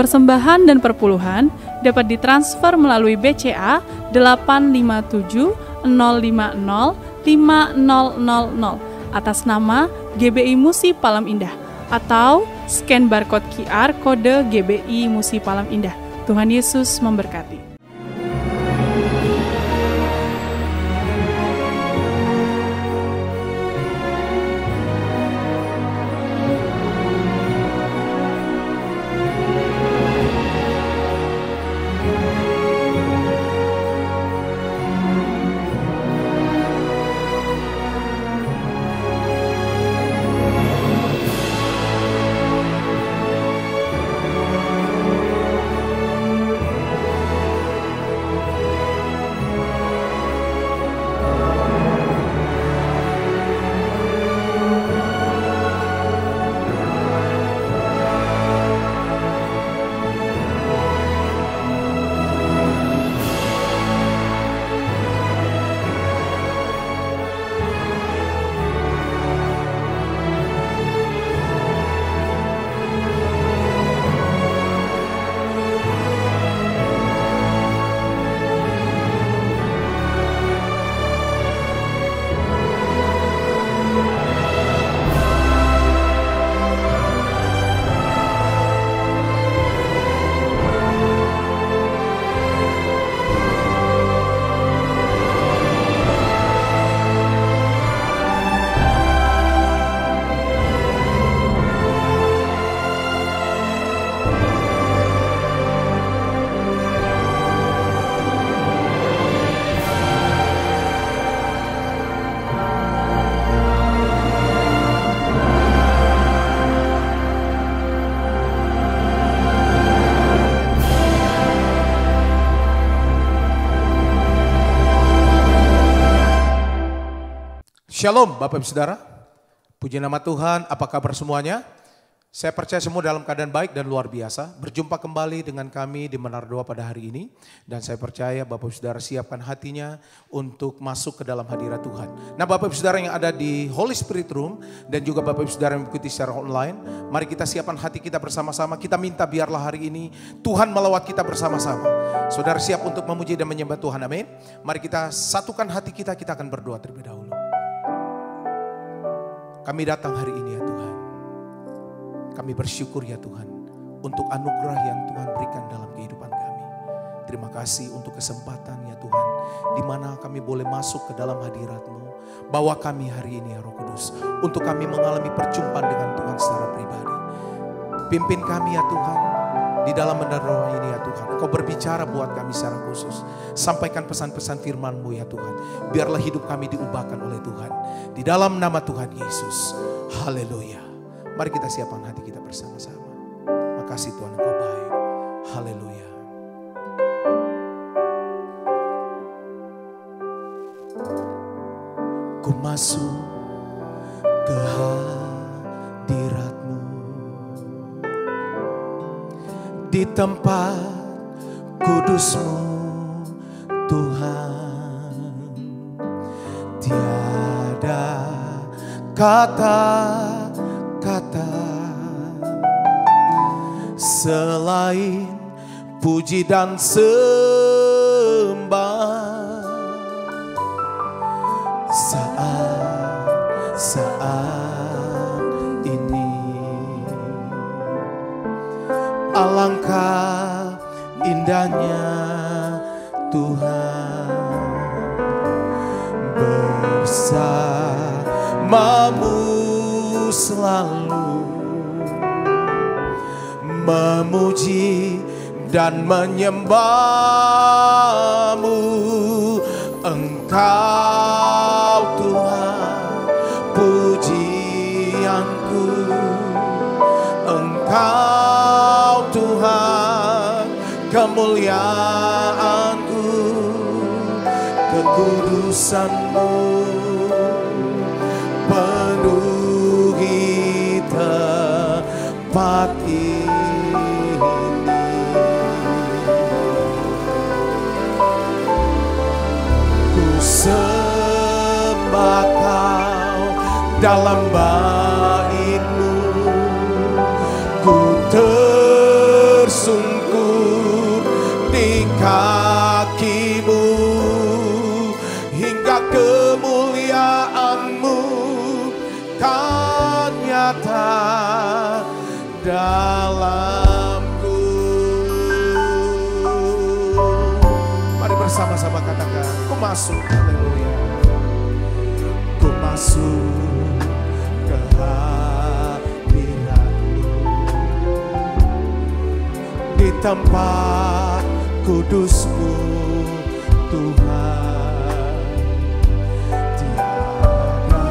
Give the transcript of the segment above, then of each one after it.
Persembahan dan perpuluhan dapat ditransfer melalui BCA 857 050 5000 atas nama GBI Musi Palam Indah atau scan barcode QR kode GBI Musi Palam Indah. Tuhan Yesus memberkati. Shalom Bapak Ibu Saudara, puji nama Tuhan, apa kabar semuanya? Saya percaya semua dalam keadaan baik dan luar biasa. Berjumpa kembali dengan kami di Menara Doa pada hari ini. Dan saya percaya Bapak Ibu Saudara siapkan hatinya untuk masuk ke dalam hadirat Tuhan. Nah Bapak Ibu Saudara yang ada di Holy Spirit Room dan juga Bapak Ibu Saudara yang mengikuti secara online. Mari kita siapkan hati kita bersama-sama. Kita minta biarlah hari ini Tuhan melawat kita bersama-sama. Saudara siap untuk memuji dan menyembah Tuhan, amin. Mari kita satukan hati kita akan berdoa terlebih dahulu. Kami datang hari ini ya Tuhan. Kami bersyukur ya Tuhan untuk anugerah yang Tuhan berikan dalam kehidupan kami. Terima kasih untuk kesempatan ya Tuhan, di mana kami boleh masuk ke dalam hadirat-Mu. Bawa kami hari ini ya Roh Kudus, untuk kami mengalami perjumpaan dengan Tuhan secara pribadi. Pimpin kami ya Tuhan, di dalam menara doa ini ya Tuhan. Engkau berbicara buat kami secara khusus. Sampaikan pesan-pesan firman-Mu ya Tuhan. Biarlah hidup kami diubahkan oleh Tuhan. Di dalam nama Tuhan Yesus. Haleluya. Mari kita siapkan hati kita bersama-sama. Makasih Tuhan, Engkau baik. Haleluya. Ku masuk ke hadirat-Mu, di tempat kudus-Mu Tuhan. Tiada kata-kata selain puji dan sembah. Saat ini alangkah indahnya Tuhan bersamamu selalu, memuji dan menyembah-Mu. Engkau Tuhan pujianku, Engkau Tuhan kemuliaanku, kekudusan-Mu penuhi tempat ini. Ku sembah Kau dalam bait-Mu, ku tersun kaki-Mu, hingga kemuliaan-Mu kan nyata dalamku. Mari bersama-sama katakan, ku masuk, haleluya. Ku masuk ke hadirat-Mu, di tempat kudus-Mu Tuhan. Tiada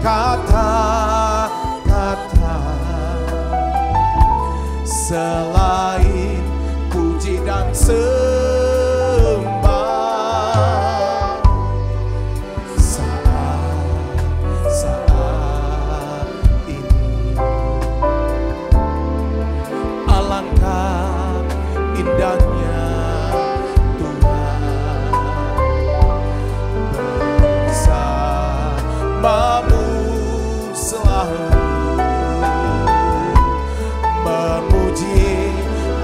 kata-kata selain puji dan sembah. Saat ini alangkah indahnya Tuhan bersama-Mu selalu memuji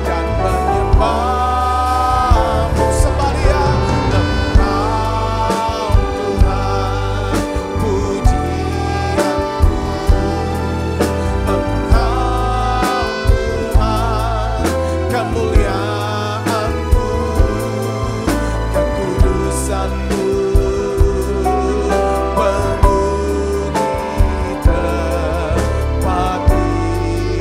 dan menyembah-Mu sembahyang. Engkau Tuhan pujianku, Engkau Tuhan kemuliaan-Mu, kekudusan-Mu penuhi tempat ini.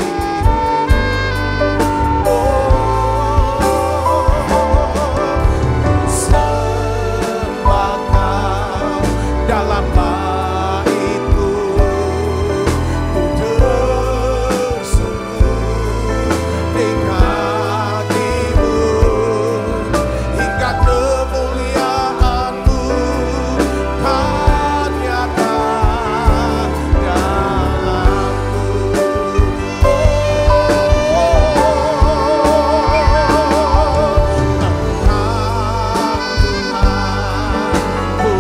Sembah Kau dalam bait-Mu, ku tersungkur di kaki-Mu, hingga kemuliaan-Mu kan nyata dalamku. Ku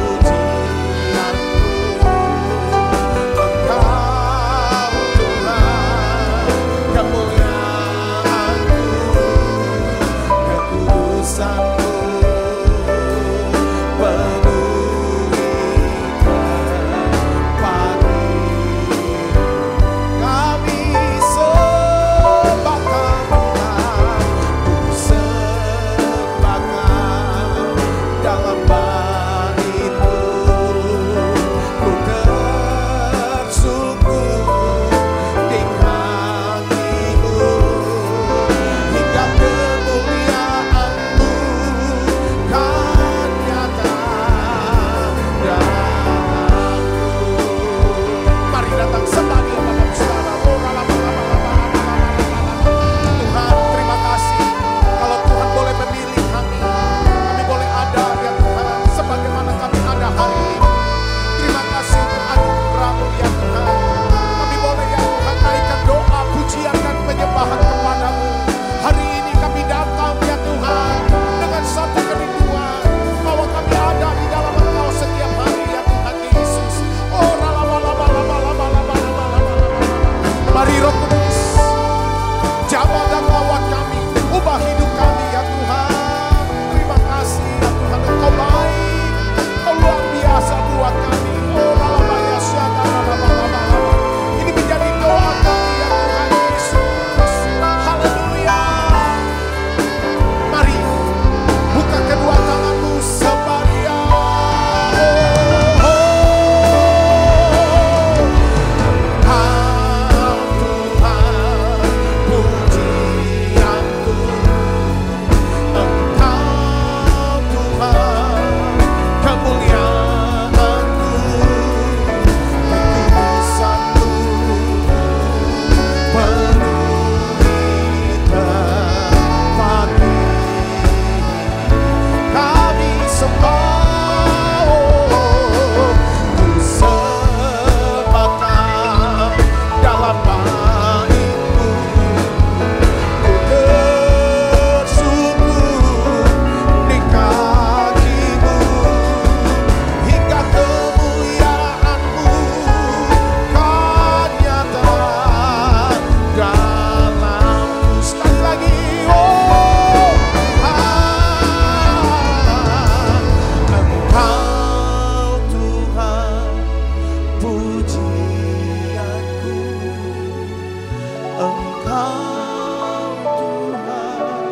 Engkau Tuhan,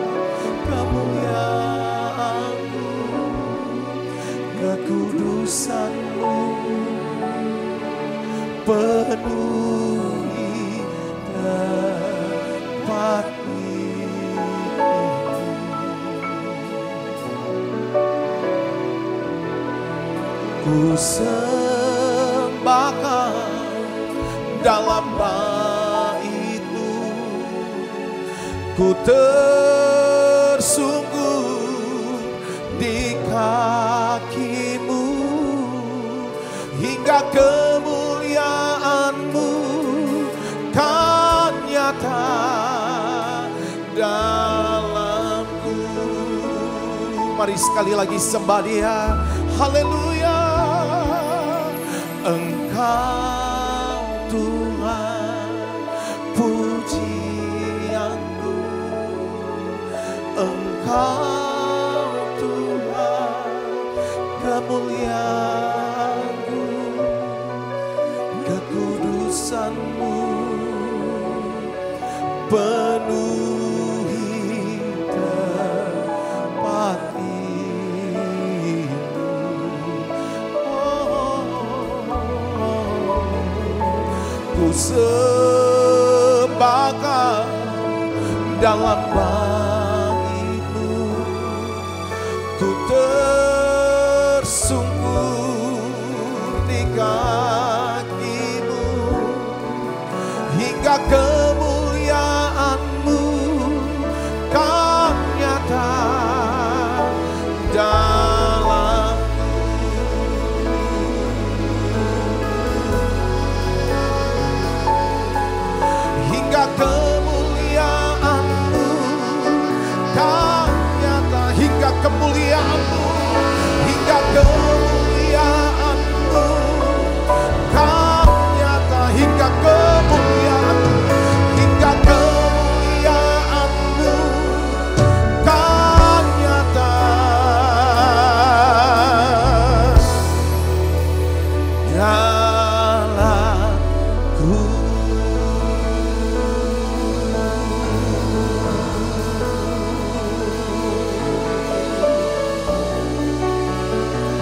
kemuliaan-Mu, kekudusan-Mu penuhi tempat ini. Ku sembahkan dalam bait-Mu, ku tersungkur di kaki-Mu, hingga kemuliaan-Mu kan nyata dalamku. Mari sekali lagi sembah Dia. Haleluya. Engkau Tuhan, pujianku. Engkau Tuhan, kemuliaan-Mu, kekudusan-Mu penuhi tempat ini. Ku sembahkan dalam bait-Mu, ku tersungkur di kaki-Mu, hingga kemuliaan-Mu kan nyata dalamku. Hingga kemuliaan-Mu kan nyata, hingga kemuliaan-Mu, hingga kemuliaan-Mu kan nyata, hingga kemuliaan-Mu, hingga kemuliaan-Mu kan nyata dalamku.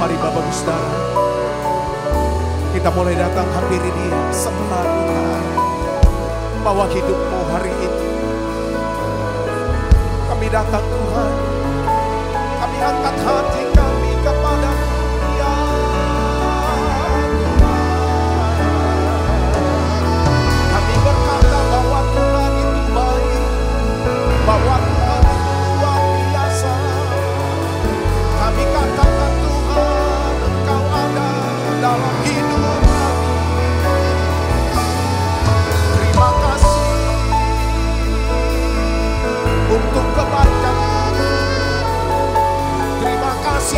Mari Bapak Ibu Saudara, kita mulai datang hampiri Dia, sembah Tuhan, bawa hidup-Mu hari ini. Kami datang Tuhan, kami angkat hati kami kepada-Mu, ya Tuhan. Kami berkata bahwa Tuhan itu baik, bahwa Tuhan itu luar biasa. Kami katakan Tuhan, Engkau ada dalam hidup kami. Terima kasih untuk kebaikan-Mu. Terima kasih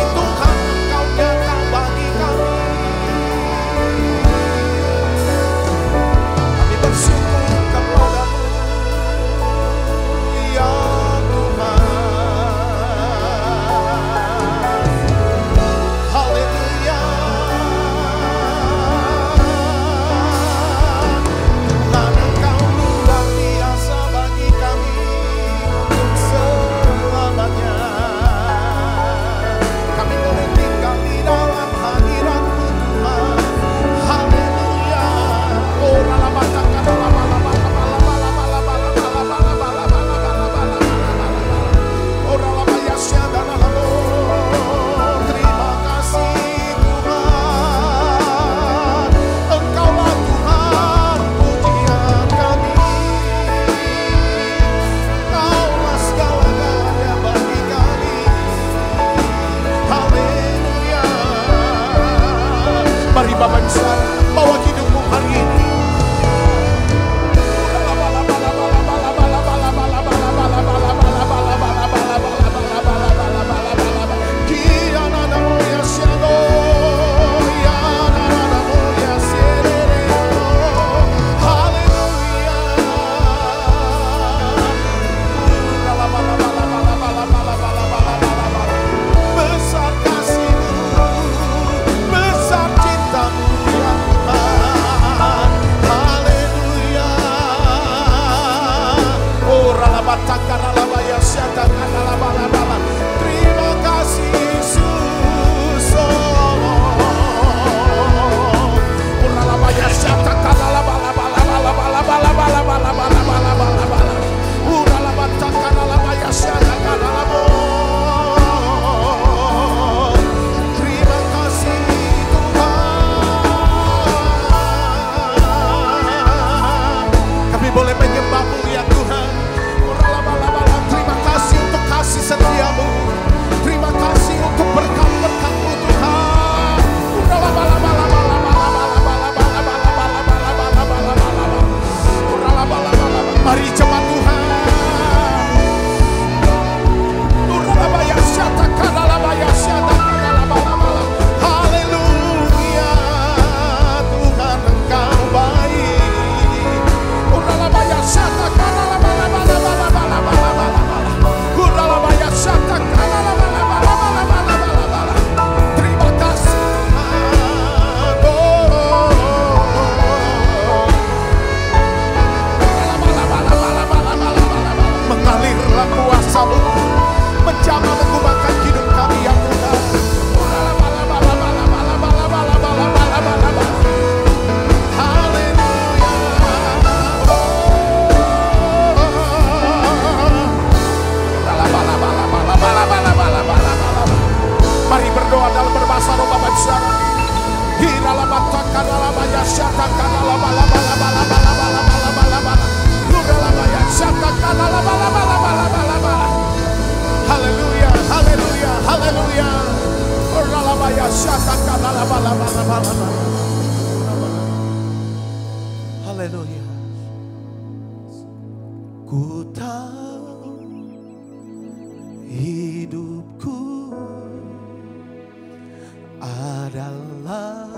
Terima kasih Yesus. Terima kasih Tuhan. Kami boleh menyembah-Mu ya Tuhan. Terima kasih untuk kasih setiamu. Terima kasih untuk berkat-berkat-Mu Tuhan. Mari jemaat Tuhan. Haleluya, Tuhan Engkau baik. Terima kasih mengalirlah kuasa-Mu, menjamah mengubahkan hidup kami ya Tuhan. Mari berdoa dalam berbahasa roh Bapak Saudara. Haleluya, haleluya, haleluya. Haleluya. Ku tahu hidupku adalah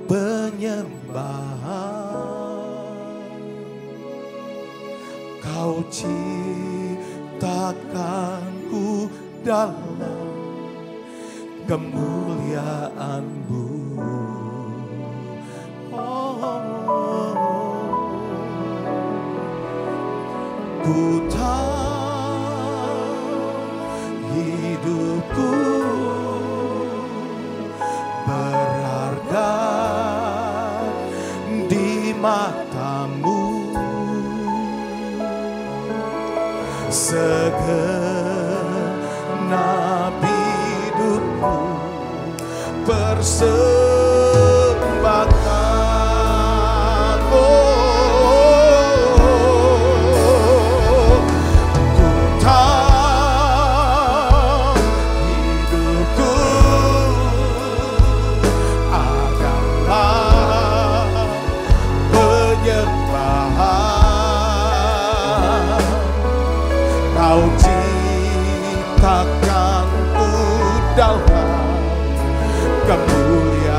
penyembahan. Kau ciptakanku dalam kemuliaan-Mu. Ku tahu hidupku berharga di mata-Mu. Segenap hidupku persembahkan. Kau ciptakanku dalam kemuliaan.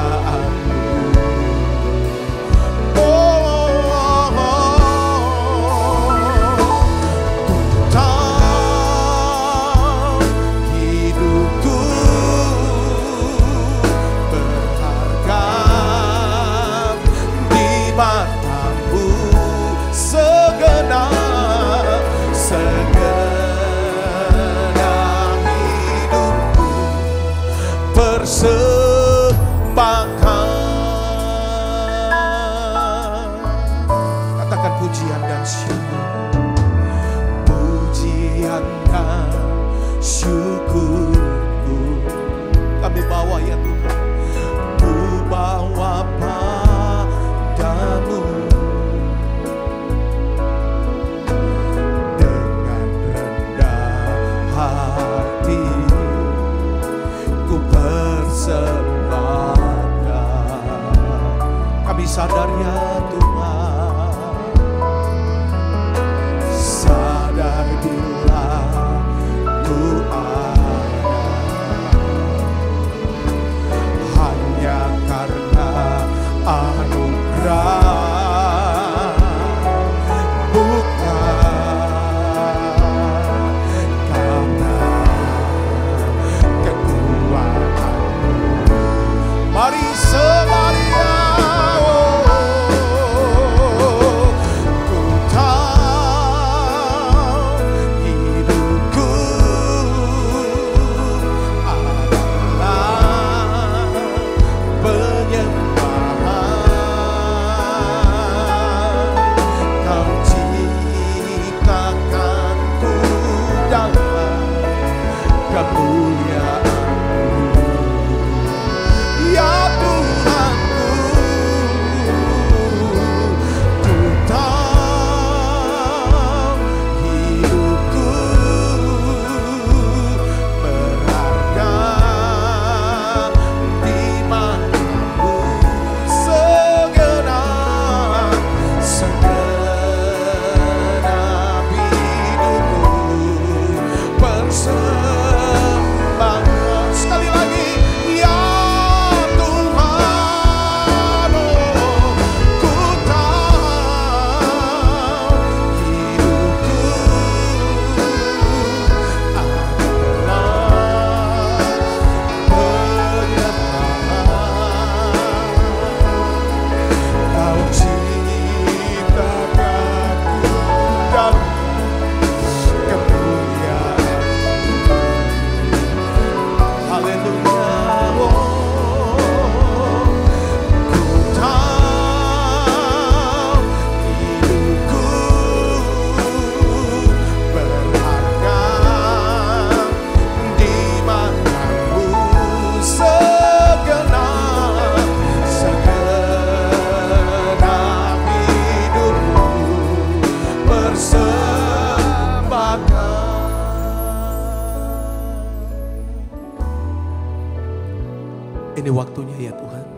Ini waktunya ya Tuhan,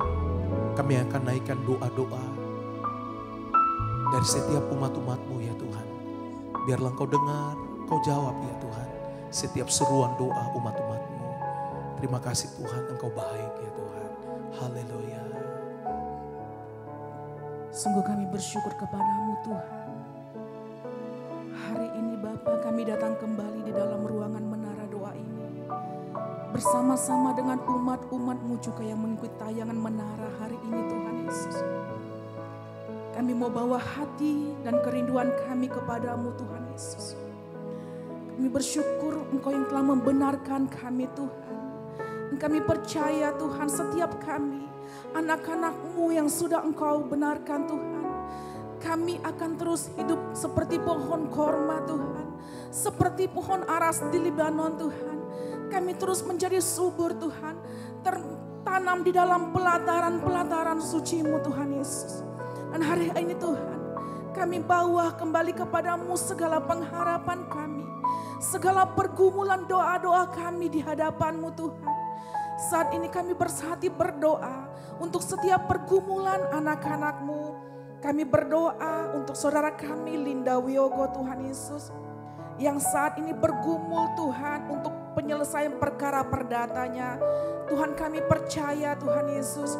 kami akan naikkan doa-doa dari setiap umat-umat-Mu ya Tuhan. Biarlah Engkau dengar, Engkau jawab ya Tuhan setiap seruan doa umat-umat-Mu. Terima kasih Tuhan, Engkau baik ya Tuhan. Haleluya. Sungguh kami bersyukur kepadamu Tuhan. Hari ini Bapa, kami datang kembali di dalam ruangan menara doa ini. Bersama-sama dengan umat-umat-Mu juga yang mengikuti tayangan menara hari ini Tuhan Yesus. Kami mau bawa hati dan kerinduan kami kepadamu Tuhan Yesus. Kami bersyukur Engkau yang telah membenarkan kami Tuhan. Kami percaya Tuhan setiap kami, anak-anak-Mu yang sudah Engkau benarkan Tuhan. Kami akan terus hidup seperti pohon korma Tuhan. Seperti pohon aras di Libanon Tuhan. Kami terus menjadi subur Tuhan. Tertanam di dalam pelataran-pelataran suci-Mu Tuhan Yesus. Dan hari ini Tuhan, kami bawa kembali kepadamu segala pengharapan kami. Segala pergumulan doa-doa kami di hadapan-Mu Tuhan. Saat ini kami bersehati berdoa untuk setiap pergumulan anak-anak-Mu. Kami berdoa untuk saudara kami Linda Wiyogo Tuhan Yesus. Yang saat ini bergumul Tuhan untuk penyelesaian perkara perdatanya. Tuhan kami percaya Tuhan Yesus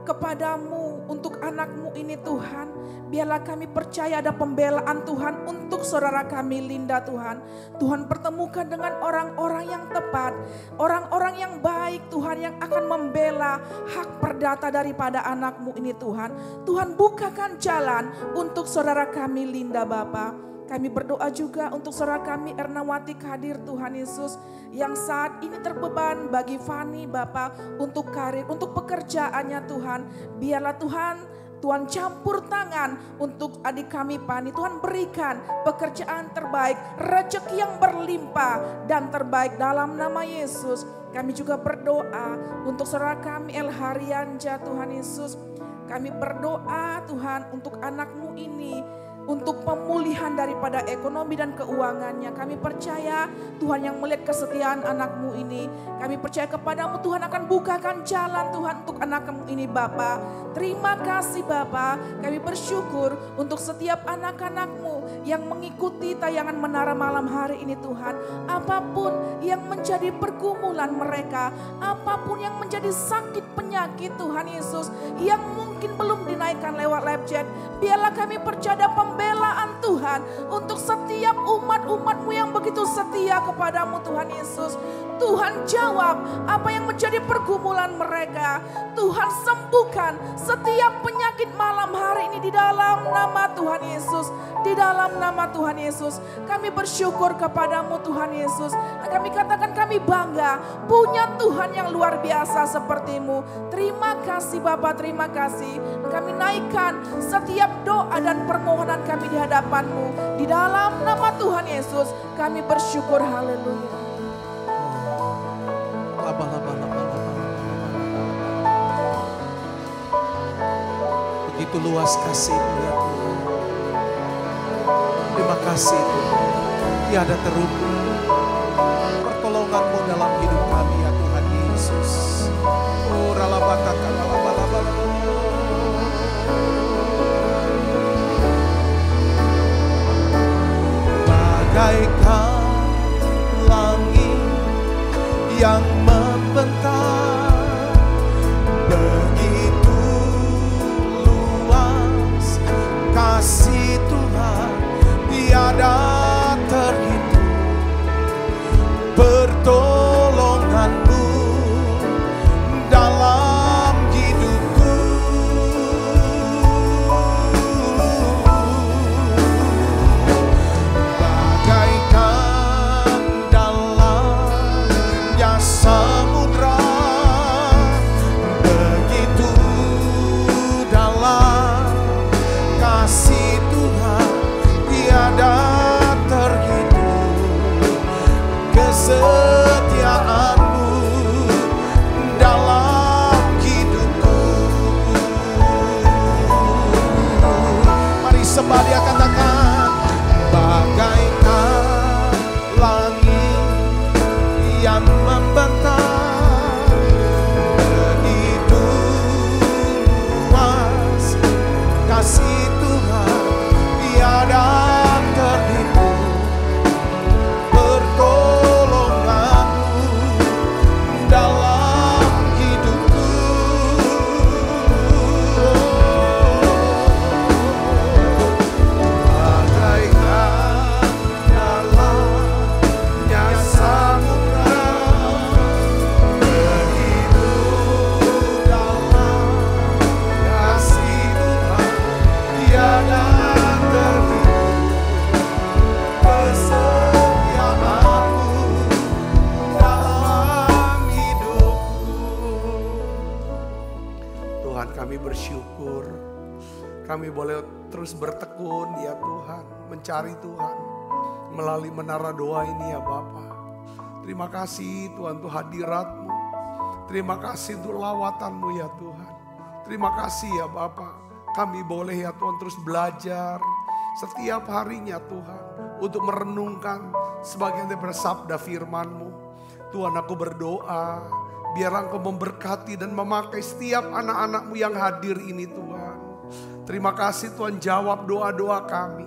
kepadamu untuk anak-Mu ini Tuhan. Biarlah kami percaya ada pembelaan Tuhan untuk saudara kami Linda Tuhan. Tuhan pertemukan dengan orang-orang yang tepat. Orang-orang yang baik Tuhan yang akan membela hak perdata daripada anak-Mu ini Tuhan. Tuhan bukakan jalan untuk saudara kami Linda Bapa. Kami berdoa juga untuk saudara kami Ernawati Kadir Tuhan Yesus. Yang saat ini terbeban bagi Fani Bapak untuk karir, untuk pekerjaannya Tuhan. Biarlah Tuhan campur tangan untuk adik kami Fani. Tuhan berikan pekerjaan terbaik, rezeki yang berlimpah dan terbaik dalam nama Yesus. Kami juga berdoa untuk saudara kami El Haryanja Tuhan Yesus. Kami berdoa Tuhan untuk anak-Mu ini. Untuk pemulihan daripada ekonomi dan keuangannya. Kami percaya Tuhan yang melihat kesetiaan anak-Mu ini. Kami percaya kepadamu Tuhan akan bukakan jalan Tuhan untuk anak-Mu ini Bapa. Terima kasih Bapa. Kami bersyukur untuk setiap anak-anak-Mu yang mengikuti tayangan menara malam hari ini Tuhan. Apapun yang menjadi pergumulan mereka. Apapun yang menjadi sakit penyakit Tuhan Yesus. Yang mungkin belum dinaikkan lewat live chat. Biarlah kami percaya pembelaan Tuhan untuk setiap umat-umat-Mu yang begitu setia kepadamu Tuhan Yesus. Tuhan jawab apa yang menjadi pergumulan mereka. Tuhan sembuhkan setiap penyakit malam hari ini di dalam nama Tuhan Yesus. Di dalam nama Tuhan Yesus. Kami bersyukur kepadamu Tuhan Yesus. Kami katakan kami bangga punya Tuhan yang luar biasa seperti-Mu. Terima kasih Bapa, terima kasih. Kami naikkan setiap doa dan permohonan kami di hadapan-Mu. Di dalam nama Tuhan Yesus kami bersyukur, haleluya. Begitu luas kasih-Mu ya Tuhan. Terima kasih Tuhan. Tiada terukur pertolongan-Mu dalam hidup kami ya Tuhan Yesus. Oh ralabakaka ralabalabala. Bagaikan langit yang membentang, begitu luas kasih Tuhan tiada terhitung. Pertolongan-Mu dalam hidupku, bagaikan dalamnya samudra, begitu dalam kasih Tuhan tiada Kami boleh terus bertekun ya Tuhan, mencari Tuhan melalui menara doa ini ya Bapa. Terima kasih Tuhan untuk hadirat-Mu. Terima kasih untuk lawatan-Mu ya Tuhan. Terima kasih ya Bapa. Kami boleh ya Tuhan terus belajar setiap harinya Tuhan. Untuk merenungkan sebagian daripada sabda firman-Mu. Tuhan, aku berdoa biar Engkau memberkati dan memakai setiap anak-anak-Mu yang hadir ini Tuhan. Terima kasih Tuhan, jawab doa-doa kami.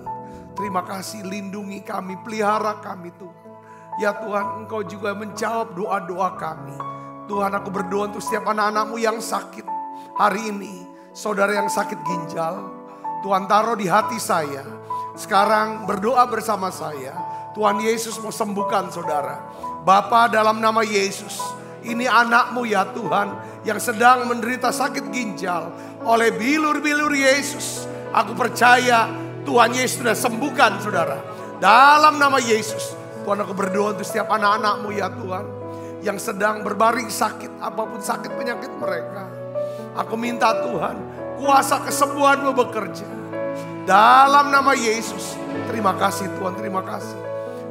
Terima kasih, lindungi kami, pelihara kami Tuhan. Ya Tuhan, Engkau juga menjawab doa-doa kami. Tuhan, aku berdoa untuk setiap anak-anak-Mu yang sakit hari ini. Saudara yang sakit ginjal, Tuhan taruh di hati saya. Sekarang berdoa bersama saya. Tuhan Yesus mau sembuhkan saudara. Bapa, dalam nama Yesus, ini anak-Mu ya Tuhan yang sedang menderita sakit ginjal. Oleh bilur-bilur Yesus, aku percaya Tuhan Yesus sudah sembuhkan saudara. Dalam nama Yesus, Tuhan, aku berdoa untuk setiap anak-anak-Mu ya Tuhan yang sedang berbaring sakit, apapun sakit penyakit mereka. Aku minta Tuhan, kuasa kesembuhan-Mu bekerja. Dalam nama Yesus, terima kasih Tuhan, terima kasih.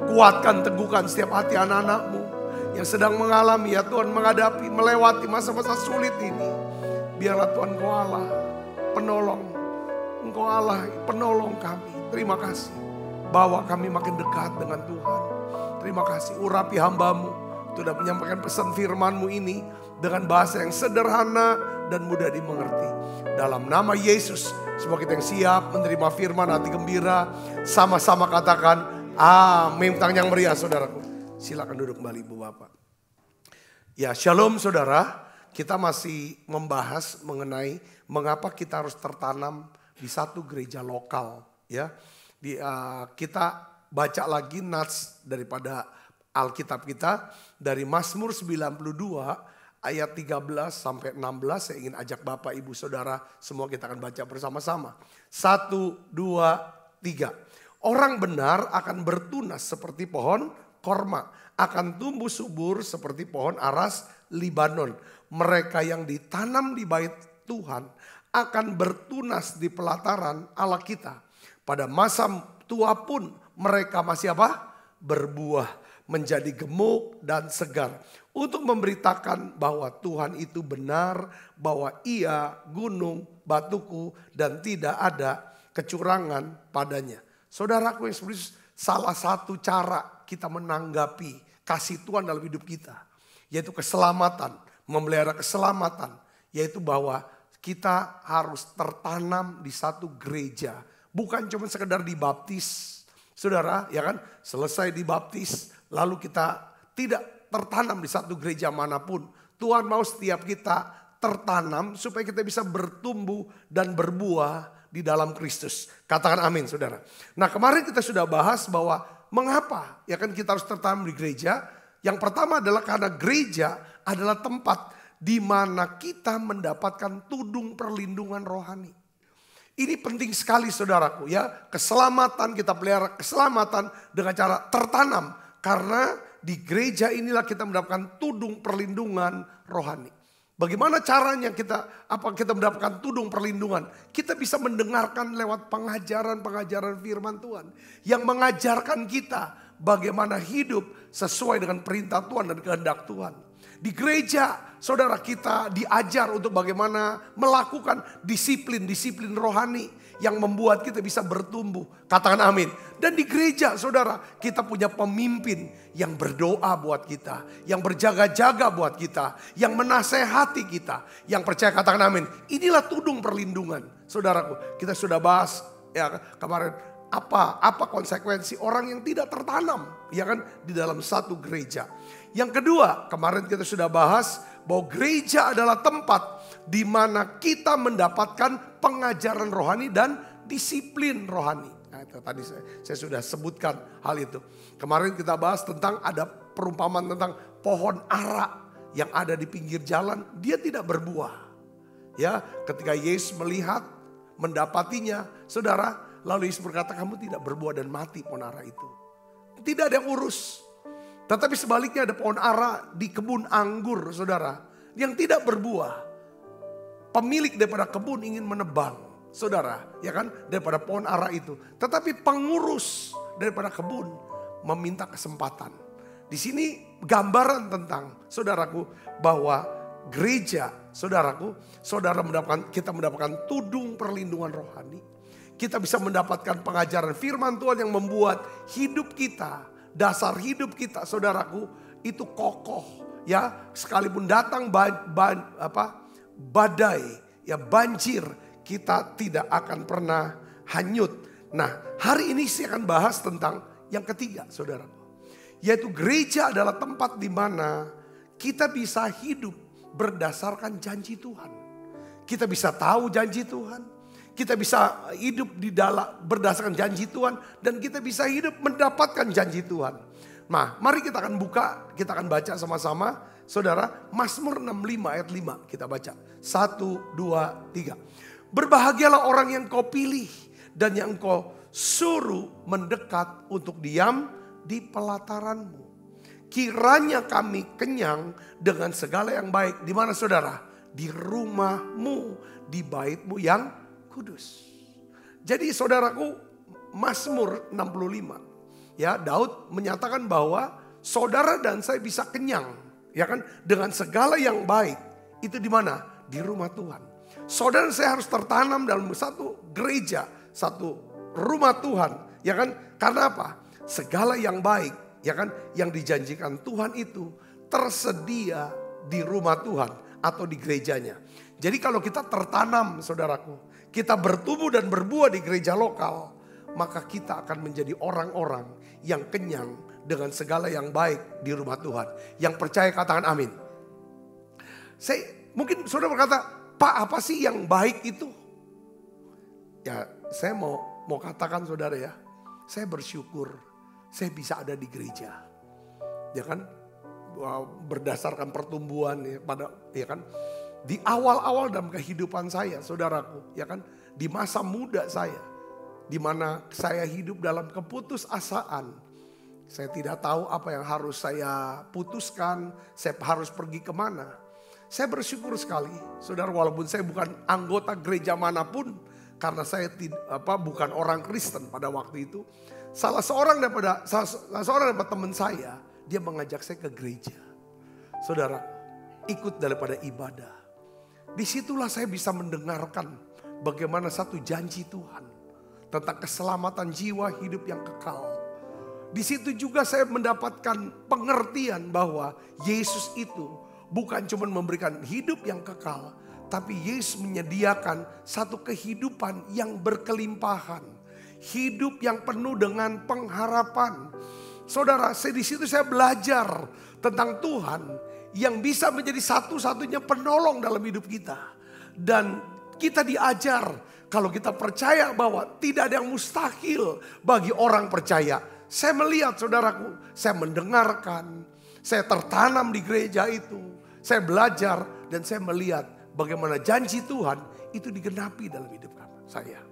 Kuatkan, teguhkan setiap hati anak-anak-Mu yang sedang mengalami ya Tuhan, menghadapi, melewati masa-masa sulit ini. Biarlah Tuhan Engkau Allah penolong, Engkau Allah penolong kami. Terima kasih, bawa kami makin dekat dengan Tuhan. Terima kasih, urapi hamba-Mu sudah menyampaikan pesan firman-Mu ini dengan bahasa yang sederhana dan mudah dimengerti. Dalam nama Yesus, semua kita yang siap menerima firman, hati gembira, sama-sama katakan amin. Tangan yang meriah saudaraku. Silakan duduk kembali Ibu Bapak. Ya, shalom saudara. Kita masih membahas mengenai mengapa kita harus tertanam di satu gereja lokal. Ya, kita baca lagi nats daripada Alkitab kita dari Mazmur 92 ayat 13 sampai 16. Saya ingin ajak Bapak, Ibu, Saudara semua kita akan baca bersama-sama. 1, 2, 3. Orang benar akan bertunas seperti pohon korma, akan tumbuh subur seperti pohon aras Libanon. Mereka yang ditanam di bait Tuhan akan bertunas di pelataran Allah kita. Pada masa tua pun mereka masih apa? Berbuah, menjadi gemuk dan segar. Untuk memberitakan bahwa Tuhan itu benar, bahwa Ia gunung, batuku, dan tidak ada kecurangan padanya. Saudaraku yang sebenarnya salah satu cara kita menanggapi kasih Tuhan dalam hidup kita, yaitu keselamatan, memelihara keselamatan, yaitu bahwa kita harus tertanam di satu gereja. Bukan cuma sekedar dibaptis, saudara, ya kan? Selesai dibaptis, lalu kita tidak tertanam di satu gereja manapun. Tuhan mau setiap kita tertanam supaya kita bisa bertumbuh dan berbuah di dalam Kristus. Katakan amin, saudara. Nah, kemarin kita sudah bahas bahwa mengapa ya kan kita harus tertanam di gereja. Yang pertama adalah karena gereja adalah tempat di mana kita mendapatkan tudung perlindungan rohani. Ini penting sekali saudaraku ya. Keselamatan, kita pelihara keselamatan dengan cara tertanam. Karena di gereja inilah kita mendapatkan tudung perlindungan rohani. Bagaimana caranya kita mendapatkan tudung perlindungan? Kita bisa mendengarkan lewat pengajaran-pengajaran firman Tuhan. Yang mengajarkan kita bagaimana hidup sesuai dengan perintah Tuhan dan kehendak Tuhan. Di gereja saudara kita diajar untuk bagaimana melakukan disiplin rohani yang membuat kita bisa bertumbuh. Katakan amin. Dan di gereja saudara kita punya pemimpin yang berdoa buat kita. Yang berjaga-jaga buat kita. Yang menasehati kita. Yang percaya, katakan amin. Inilah tudung perlindungan. Saudaraku, kita sudah bahas ya kemarin apa konsekuensi orang yang tidak tertanam ya kan di dalam satu gereja. Yang kedua, kemarin kita sudah bahas bahwa gereja adalah tempat di mana kita mendapatkan pengajaran rohani dan disiplin rohani. Nah, itu tadi saya sudah sebutkan hal itu. Kemarin kita bahas tentang ada perumpamaan tentang pohon ara yang ada di pinggir jalan, dia tidak berbuah. Ya, ketika Yesus melihat, mendapatinya, saudara, lalu Yesus berkata, kamu tidak berbuah dan mati pohon ara itu. Tidak ada yang urus. Tetapi sebaliknya ada pohon ara di kebun anggur, saudara, yang tidak berbuah. Pemilik daripada kebun ingin menebang. saudara, ya kan, daripada pohon ara itu. Tetapi pengurus daripada kebun meminta kesempatan. Di sini gambaran tentang, saudaraku, bahwa gereja, saudaraku, kita mendapatkan tudung perlindungan rohani. Kita bisa mendapatkan pengajaran firman Tuhan yang membuat hidup kita, dasar hidup kita, saudaraku, itu kokoh. Ya, sekalipun datang badai, ya banjir, kita tidak akan pernah hanyut. Nah, hari ini saya akan bahas tentang yang ketiga, saudaraku. Yaitu gereja adalah tempat di mana kita bisa hidup berdasarkan janji Tuhan. Kita bisa tahu janji Tuhan. Kita bisa hidup di dalam berdasarkan janji Tuhan. Dan kita bisa hidup mendapatkan janji Tuhan. Nah, mari kita akan buka, kita akan baca sama-sama. Saudara, Mazmur 65 ayat 5 kita baca. 1, 2, 3. Berbahagialah orang yang kau pilih dan yang kau suruh mendekat untuk diam di pelataranmu. Kiranya kami kenyang dengan segala yang baik. Di mana saudara? Di rumahmu, di baitmu yang kudus. Jadi saudaraku, Mazmur 65. Ya, Daud menyatakan bahwa saudara dan saya bisa kenyang, ya kan, dengan segala yang baik. Itu di mana? Di rumah Tuhan. Saudara dan saya harus tertanam dalam satu gereja, satu rumah Tuhan, ya kan? Karena apa? Segala yang baik, ya kan, yang dijanjikan Tuhan itu tersedia di rumah Tuhan atau di gerejanya. Jadi kalau kita tertanam, saudaraku, kita bertumbuh dan berbuah di gereja lokal, maka kita akan menjadi orang-orang yang kenyang dengan segala yang baik di rumah Tuhan. Yang percaya katakan amin. Mungkin saudara berkata, Pak, apa sih yang baik itu? Ya, saya mau katakan saudara ya, saya bersyukur saya bisa ada di gereja. Ya kan? Berdasarkan pertumbuhan ya kan? Di awal-awal dalam kehidupan saya, saudaraku, ya kan? Di masa muda saya, di mana saya hidup dalam keputusasaan. Saya tidak tahu apa yang harus saya putuskan, saya harus pergi kemana. Saya bersyukur sekali, saudara, walaupun saya bukan anggota gereja manapun, karena saya bukan orang Kristen pada waktu itu. Salah seorang daripada teman saya, dia mengajak saya ke gereja. Saudara, ikut daripada ibadah. Disitulah saya bisa mendengarkan bagaimana satu janji Tuhan tentang keselamatan jiwa hidup yang kekal. Di situ juga saya mendapatkan pengertian bahwa Yesus itu bukan cuma memberikan hidup yang kekal, tapi Yesus menyediakan satu kehidupan yang berkelimpahan, hidup yang penuh dengan pengharapan. Saudara, di situ saya belajar tentang Tuhan yang bisa menjadi satu-satunya penolong dalam hidup kita. Dan kita diajar kalau kita percaya bahwa tidak ada yang mustahil bagi orang percaya. Saya melihat saudaraku, saya mendengarkan, saya tertanam di gereja itu. Saya belajar dan saya melihat bagaimana janji Tuhan itu digenapi dalam hidup saya.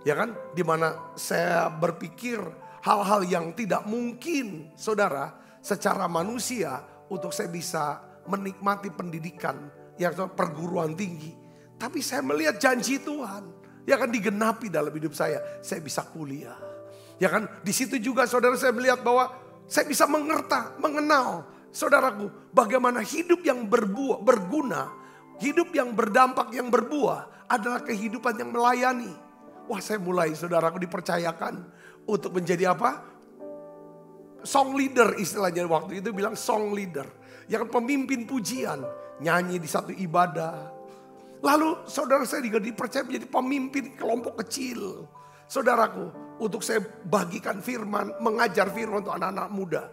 Ya kan, dimana saya berpikir hal-hal yang tidak mungkin, saudara, secara manusia untuk saya bisa menikmati pendidikan, ya perguruan tinggi. Tapi saya melihat janji Tuhan, ya kan, digenapi dalam hidup saya. Saya bisa kuliah. Ya kan, di situ juga saudara saya melihat bahwa saya bisa mengenal, saudaraku, bagaimana hidup yang berguna, hidup yang berdampak, yang berbuah adalah kehidupan yang melayani. Wah, saya mulai, saudaraku, dipercayakan untuk menjadi apa? Song leader istilahnya waktu itu bilang song leader. Yang pemimpin pujian, nyanyi di satu ibadah. Lalu saudara saya juga dipercaya menjadi pemimpin kelompok kecil. Saudaraku, untuk saya bagikan firman, mengajar firman untuk anak-anak muda.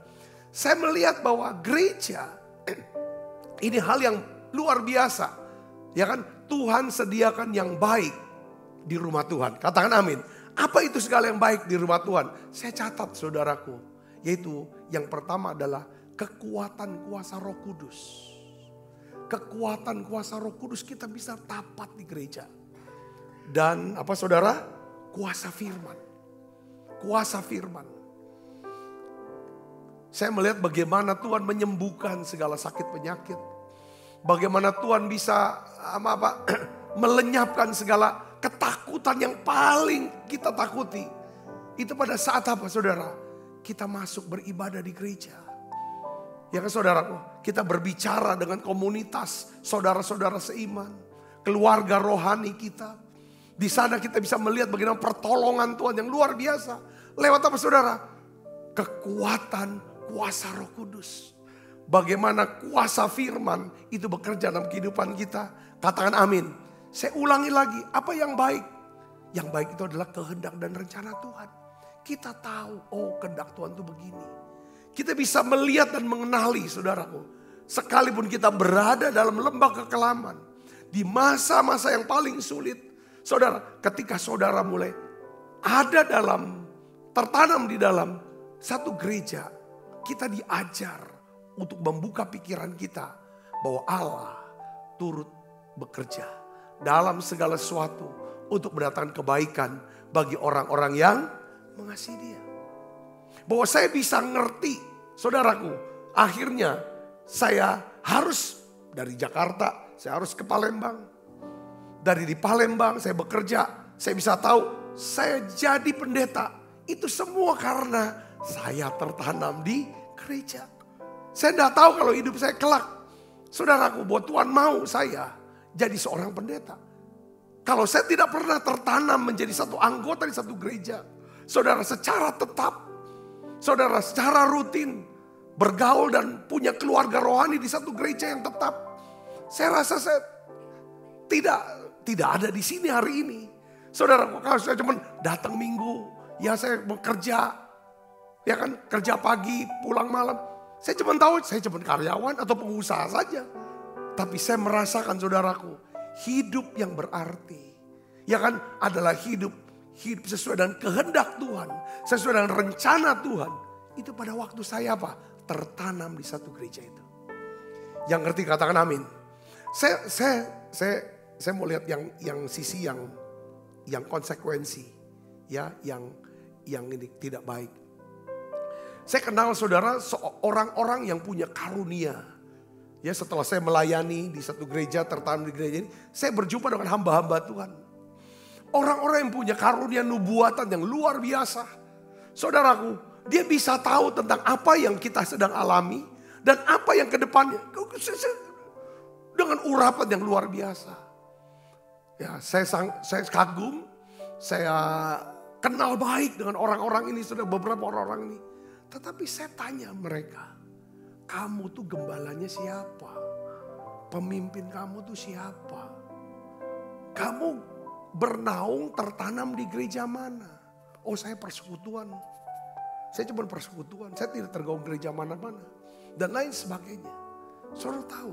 Saya melihat bahwa gereja ini hal yang luar biasa. Ya kan, Tuhan sediakan yang baik di rumah Tuhan. Katakan amin. Apa itu segala yang baik di rumah Tuhan? Saya catat saudaraku. Yaitu yang pertama adalah kekuatan kuasa Roh Kudus. Kekuatan kuasa Roh Kudus kita bisa dapat di gereja. Dan apa saudara? Kuasa firman. Kuasa firman. Saya melihat bagaimana Tuhan menyembuhkan segala sakit penyakit. Bagaimana Tuhan bisa melenyapkan segala ketakutan yang paling kita takuti. Itu pada saat apa saudara? Kita masuk beribadah di gereja. Ya kan saudaraku, kita berbicara dengan komunitas, saudara-saudara seiman, keluarga rohani kita. Di sana kita bisa melihat bagaimana pertolongan Tuhan yang luar biasa. Lewat apa saudara? Kekuatan kuasa Roh Kudus. Bagaimana kuasa firman itu bekerja dalam kehidupan kita. Katakan amin. Saya ulangi lagi, apa yang baik? Yang baik itu adalah kehendak dan rencana Tuhan. Kita tahu, oh kehendak Tuhan itu begini. Kita bisa melihat dan mengenali saudaraku. Sekalipun kita berada dalam lembah kekelaman. Di masa-masa yang paling sulit. Saudara, ketika saudara mulai ada tertanam di dalam satu gereja. Kita diajar untuk membuka pikiran kita. Bahwa Allah turut bekerja dalam segala sesuatu. Untuk mendatangkan kebaikan bagi orang-orang yang mengasihi Dia. Bahwa saya bisa ngerti, saudaraku, akhirnya saya harus dari Jakarta, saya harus ke Palembang. Dari di Palembang saya bekerja, saya bisa tahu saya jadi pendeta. Itu semua karena saya tertanam di gereja. Saya tidak tahu kalau hidup saya kelak. Saudaraku, bahwa Tuhan mau saya jadi seorang pendeta. Kalau saya tidak pernah tertanam menjadi satu anggota di satu gereja. Saudara, secara tetap, saudara secara rutin bergaul dan punya keluarga rohani di satu gereja yang tetap. Saya rasa saya tidak ada di sini hari ini. Saudara, kalau saya cuma datang minggu, ya saya bekerja, ya kan kerja pagi, pulang malam. Saya cuma tahu saya cuma karyawan atau pengusaha saja. Tapi saya merasakan saudaraku, hidup yang berarti, ya kan adalah hidup sesuai dengan kehendak Tuhan, sesuai dengan rencana Tuhan. Itu pada waktu saya apa? Tertanam di satu gereja itu. Yang ngerti katakan amin. Saya mau lihat yang sisi yang konsekuensi, ya, yang ini tidak baik. Saya kenal saudara orang-orang yang punya karunia. Ya, setelah saya melayani di satu gereja, tertanam di gereja ini, saya berjumpa dengan hamba-hamba Tuhan. Orang-orang yang punya karunia nubuatan yang luar biasa. Saudaraku, dia bisa tahu tentang apa yang kita sedang alami dan apa yang ke depannya. Dengan urapan yang luar biasa. Ya, saya kagum, saya kenal baik dengan orang-orang ini, sudah beberapa orang-orang ini. Tetapi saya tanya mereka, kamu tuh gembalanya siapa? Pemimpin kamu tuh siapa? Kamu bernaung tertanam di gereja mana? Oh, saya persekutuan. Saya cuma persekutuan, saya tidak tergaung gereja mana-mana. Dan lain sebagainya. Saudara tahu,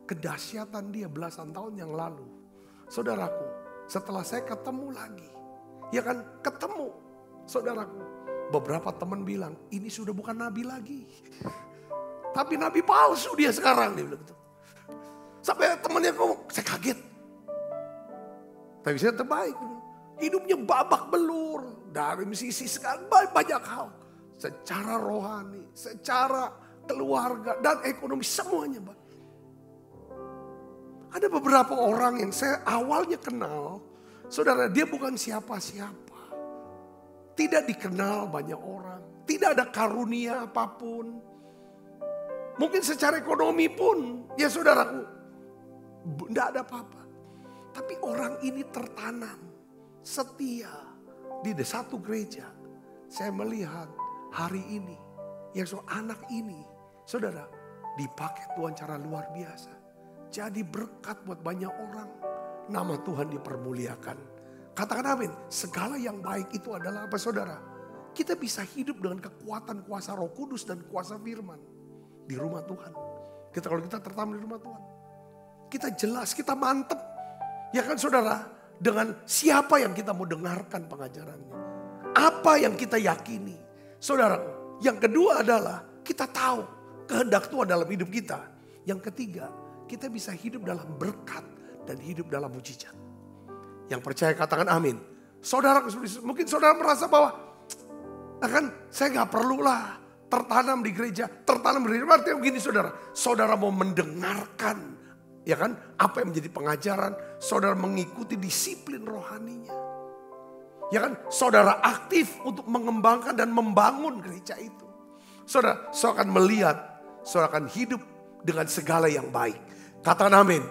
kedahsyatan dia belasan tahun yang lalu. Saudaraku, setelah saya ketemu lagi. Ya kan, ketemu. Saudaraku, beberapa teman bilang, ini sudah bukan nabi lagi. Tapi nabi palsu dia sekarang. Dia bilang gitu. Sampai temannya ngomong, saya kaget. Tapi saya terbaik. Hidupnya babak belur. Dari sisi sekarang banyak hal. Secara rohani, secara keluarga dan ekonomi semuanya. Ada beberapa orang yang saya awalnya kenal. Saudara, dia bukan siapa-siapa. Tidak dikenal banyak orang. Tidak ada karunia apapun. Mungkin secara ekonomi pun, ya saudaraku, tidak ada apa-apa. Tapi orang ini tertanam, setia di satu gereja. Saya melihat hari ini, yang anak ini, saudara, dipakai Tuhan cara luar biasa. Jadi berkat buat banyak orang. Nama Tuhan dipermuliakan. Katakan amin. Segala yang baik itu adalah apa saudara? Kita bisa hidup dengan kekuatan kuasa Roh Kudus dan kuasa firman. Di rumah Tuhan. Kalau kita tertanam di rumah Tuhan. Kita jelas, kita mantep. Ya kan saudara, dengan siapa yang kita mau dengarkan pengajarannya. Apa yang kita yakini. Saudara, yang kedua adalah kita tahu kehendak Tuhan dalam hidup kita. Yang ketiga, kita bisa hidup dalam berkat dan hidup dalam mujizat. Yang percaya katakan amin. Saudara, mungkin saudara merasa bahwa kan saya gak perlulah tertanam di gereja. Tertanam di gereja, artinya begini saudara. Saudara mau mendengarkan Ya kan? Apa yang menjadi pengajaran? Saudara mengikuti disiplin rohaninya. Ya kan? Saudara aktif untuk mengembangkan dan membangun gereja itu. Saudara akan melihat, saudara akan hidup dengan segala yang baik. Katakan amin.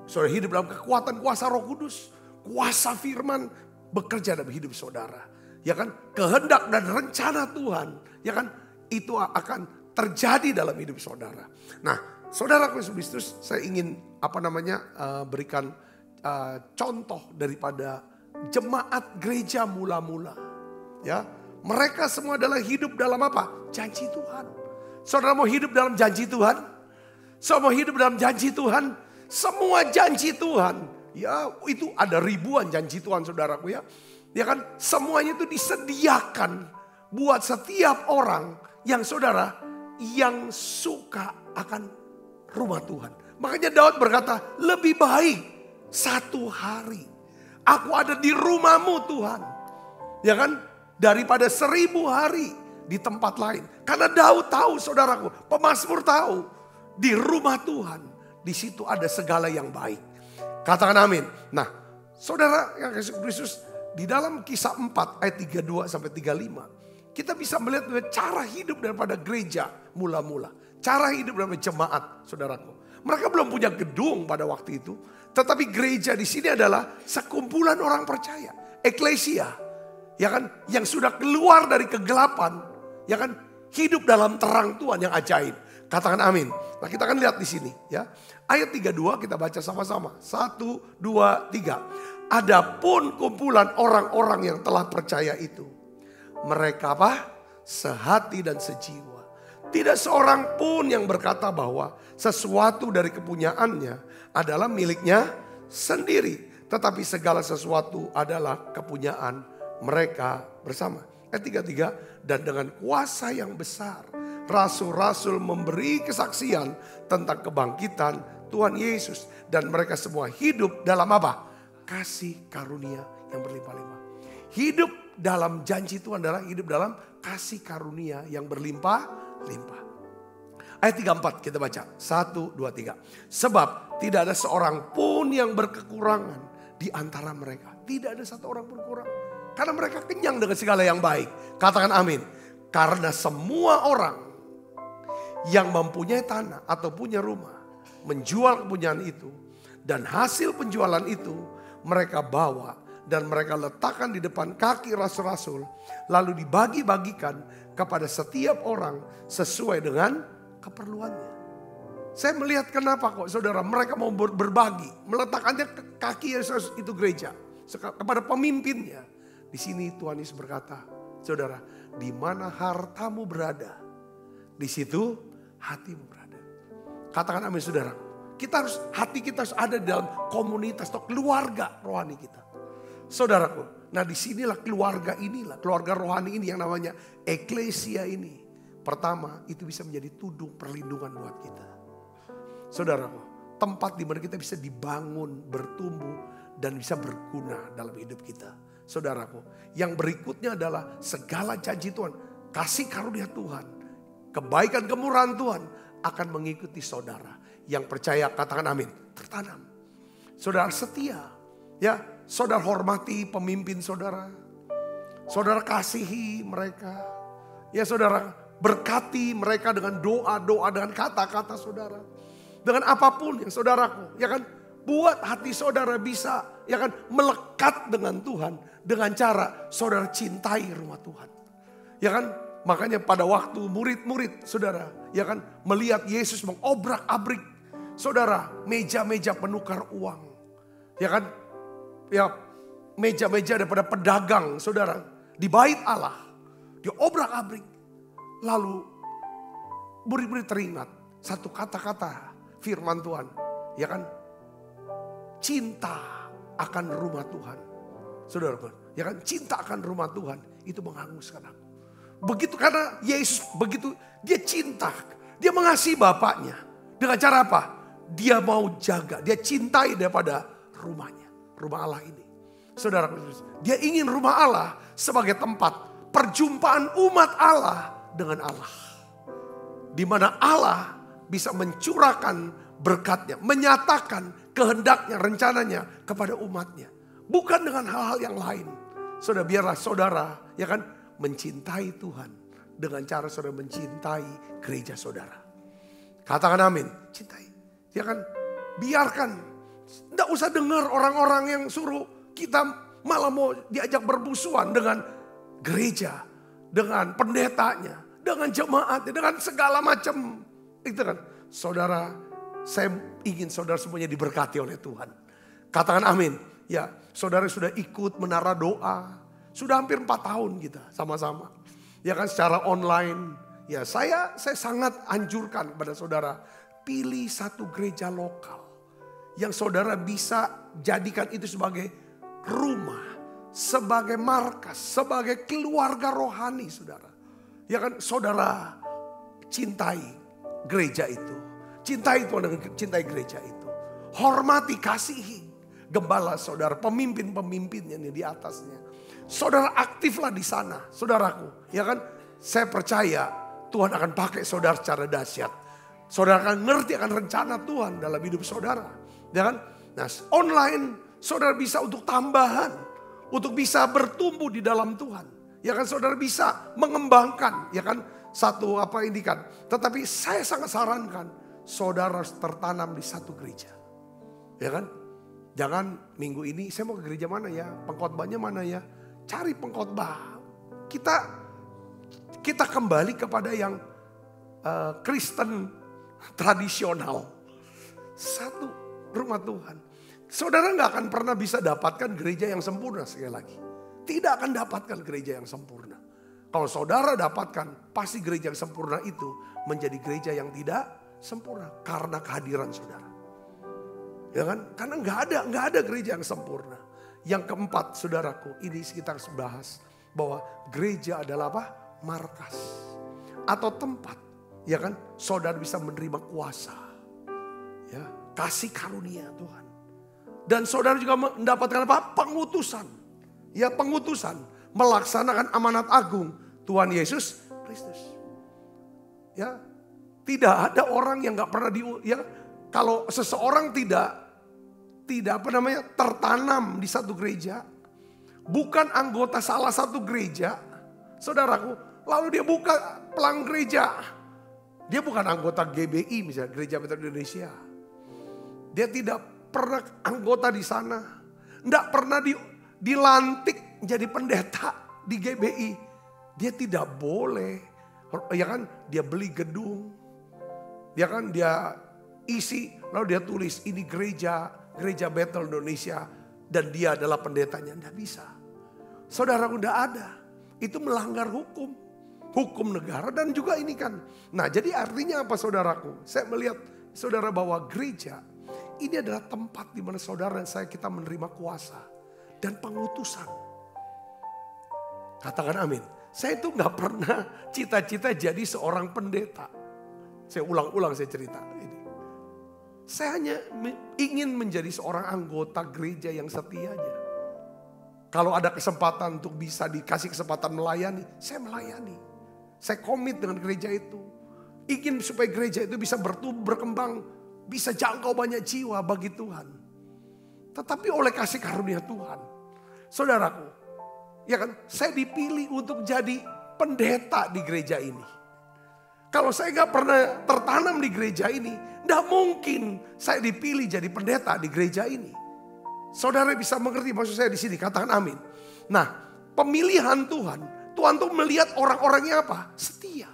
Saudara hidup dalam kekuatan kuasa Roh Kudus. Kuasa firman bekerja dalam hidup saudara. Ya kan? Kehendak dan rencana Tuhan. Ya kan? Itu akan terjadi dalam hidup saudara. Nah, saudara Kristus, saya ingin berikan contoh daripada jemaat gereja mula-mula. Ya, mereka semua adalah hidup dalam apa? Janji Tuhan. Saudara mau hidup dalam janji Tuhan? Saudara mau hidup dalam janji Tuhan? Semua janji Tuhan. Ya, itu ada ribuan janji Tuhan, saudaraku ya. Ya kan, semuanya itu disediakan buat setiap orang yang saudara yang suka akan rumah Tuhan. Makanya Daud berkata, lebih baik satu hari aku ada di rumahmu Tuhan. Ya kan, daripada 1000 hari di tempat lain. Karena Daud tahu, saudaraku, pemazmur tahu, di rumah Tuhan, di situ ada segala yang baik. Katakan amin. Nah, saudara yang Kristus, di dalam Kisah 4 ayat 32 sampai 35, kita bisa melihat cara hidup daripada gereja mula-mula. Cara hidup daripada jemaat, saudaraku. Mereka belum punya gedung pada waktu itu. Tetapi gereja di sini adalah sekumpulan orang percaya. Eklesia. Ya kan, yang sudah keluar dari kegelapan. Ya kan, hidup dalam terang Tuhan yang ajaib. Katakan amin. Nah, kita akan lihat di sini ya. Ayat 32 kita baca sama-sama. 1, 2, 3. Adapun kumpulan orang-orang yang telah percaya itu, mereka apa? Sehati dan sejiwa. Tidak seorang pun yang berkata bahwa sesuatu dari kepunyaannya adalah miliknya sendiri. Tetapi segala sesuatu adalah kepunyaan mereka bersama. Ayat 33, dan dengan kuasa yang besar, rasul-rasul memberi kesaksian tentang kebangkitan Tuhan Yesus. Dan mereka semua hidup dalam apa? Kasih karunia yang berlimpah-limpah. Hidup dalam janji Tuhan adalah hidup dalam kasih karunia yang berlimpah-limpah. Ayat 34 kita baca. 1, 2, 3. Sebab tidak ada seorang pun yang berkekurangan di antara mereka. Tidak ada satu orang pun kurang. Karena mereka kenyang dengan segala yang baik. Katakan amin. Karena semua orang yang mempunyai tanah atau punya rumah, menjual kepunyaan itu, dan hasil penjualan itu mereka bawa dan mereka letakkan di depan kaki rasul-rasul, lalu dibagi-bagikan kepada setiap orang sesuai dengan keperluannya. Saya melihat kenapa kok saudara mereka mau berbagi, meletakkannya ke kaki Yesus itu gereja, kepada pemimpinnya. Di sini Tuhan Yesus berkata, saudara, di mana hartamu berada, di situ hatimu berada. Katakan amin saudara. Hati kita harus ada di dalam komunitas atau keluarga rohani kita. Saudaraku, nah disinilah keluarga rohani ini yang namanya eklesia ini. Pertama, itu bisa menjadi tudung perlindungan buat kita. Saudaraku, tempat di mana kita bisa dibangun, bertumbuh, dan bisa berguna dalam hidup kita. Saudaraku, yang berikutnya adalah segala janji Tuhan, kasih karunia Tuhan, kebaikan kemurahan Tuhan akan mengikuti saudara. Yang percaya katakan amin, tertanam. Saudara setia, ya, saudara hormati pemimpin saudara. Saudara kasihi mereka. Ya saudara berkati mereka dengan doa-doa, dengan kata-kata saudara. Dengan apapun yang saudaraku, ya kan, buat hati saudara bisa, ya kan, melekat dengan Tuhan. Dengan cara saudara cintai rumah Tuhan. Ya kan, makanya pada waktu murid-murid saudara, ya kan, melihat Yesus mengobrak-abrik saudara, meja-meja penukar uang. Ya kan? Ya, meja-meja daripada pedagang, saudara, di bait Allah. Dia obrak-abrik. Lalu murid-murid teringat satu kata-kata firman Tuhan. Ya kan? Cinta akan rumah Tuhan. Saudara, ya kan? Cinta akan rumah Tuhan itu menghanguskan aku. Begitu karena Yesus begitu dia cinta, dia mengasihi Bapaknya. Dengan cara apa? Dia mau jaga, dia cintai daripada rumahnya, rumah Allah ini. Saudara, dia ingin rumah Allah sebagai tempat perjumpaan umat Allah dengan Allah. Di mana Allah bisa mencurahkan berkatnya, menyatakan kehendaknya, rencananya kepada umatnya. Bukan dengan hal-hal yang lain. Saudara, biarlah saudara ya kan mencintai Tuhan dengan cara saudara mencintai gereja saudara. Katakan amin. Cintai. Ya kan? Biarkan. Tidak usah dengar orang-orang yang suruh kita malah mau diajak bermusuhan dengan gereja, dengan pendetanya, dengan jemaatnya, dengan segala macam. Itu kan. Saudara, saya ingin saudara semuanya diberkati oleh Tuhan. Katakan amin. Ya, saudara sudah ikut menara doa. Sudah hampir 4 tahun kita sama-sama. Ya kan, secara online. Ya, saya sangat anjurkan kepada saudara. Pilih satu gereja lokal. Yang saudara bisa jadikan itu sebagai rumah. Sebagai markas. Sebagai keluarga rohani saudara. Ya kan, saudara cintai gereja itu. Cintai Tuhan dengan cintai gereja itu. Hormati, kasihi gembala saudara, pemimpin-pemimpinnya nih di atasnya. Saudara aktiflah di sana, saudaraku. Ya kan, saya percaya Tuhan akan pakai saudara secara dahsyat. Saudara akan ngerti akan rencana Tuhan dalam hidup saudara. Ya kan, nah online saudara bisa untuk tambahan, untuk bisa bertumbuh di dalam Tuhan. Ya kan, saudara bisa mengembangkan, ya kan, satu apa ini kan. Tetapi saya sangat sarankan saudara harus tertanam di satu gereja. Ya kan? Jangan minggu ini saya mau ke gereja mana ya? Pengkhotbahnya mana ya? Cari pengkhotbah. Kita kembali kepada yang Kristen tradisional. Satu rumah Tuhan. Saudara nggak akan pernah bisa dapatkan gereja yang sempurna sekali lagi. Tidak akan dapatkan gereja yang sempurna. Kalau saudara dapatkan, pasti gereja yang sempurna itu menjadi gereja yang tidak sempurna karena kehadiran saudara. Ya kan? Karena nggak ada gereja yang sempurna. Yang keempat, saudaraku, ini kita harus bahas bahwa gereja adalah apa? Markas atau tempat, ya kan? Saudara bisa menerima kuasa, ya, kasih karunia Tuhan. Dan saudara juga mendapatkan apa? Pengutusan, ya, pengutusan melaksanakan amanat agung Tuhan Yesus Kristus. Ya, tidak ada orang yang nggak pernah ya, kalau seseorang tidak tertanam di satu gereja, bukan anggota salah satu gereja, saudaraku, lalu dia buka pelang gereja, dia bukan anggota GBI misalnya, Gereja Metode Indonesia, dia tidak pernah anggota di sana, tidak pernah dilantik jadi pendeta di GBI, dia tidak boleh, ya kan, dia beli gedung, ya kan, dia isi, lalu dia tulis ini gereja Bethel Indonesia dan dia adalah pendetanya. Tidak bisa. Saudara, tidak ada. Itu melanggar hukum negara dan juga ini kan. Nah, jadi artinya apa saudaraku? Saya melihat saudara bahwa gereja ini adalah tempat di mana saudara dan saya kita menerima kuasa dan pengutusan. Katakan amin. Saya itu nggak pernah cita-cita jadi seorang pendeta. Saya ulang-ulang saya cerita ini. Saya hanya ingin menjadi seorang anggota gereja yang setia aja. Kalau ada kesempatan untuk bisa dikasih kesempatan melayani, saya melayani. Saya komit dengan gereja itu. Ingin supaya gereja itu bisa bertumbuh, berkembang, bisa jangkau banyak jiwa bagi Tuhan. Tetapi oleh kasih karunia Tuhan, saudaraku, ya kan, saya dipilih untuk jadi pendeta di gereja ini. Kalau saya gak pernah tertanam di gereja ini, tidak mungkin saya dipilih jadi pendeta di gereja ini. Saudara bisa mengerti maksud saya di sini, katakan amin. Nah, pemilihan Tuhan tuh melihat orang-orangnya apa? Setia.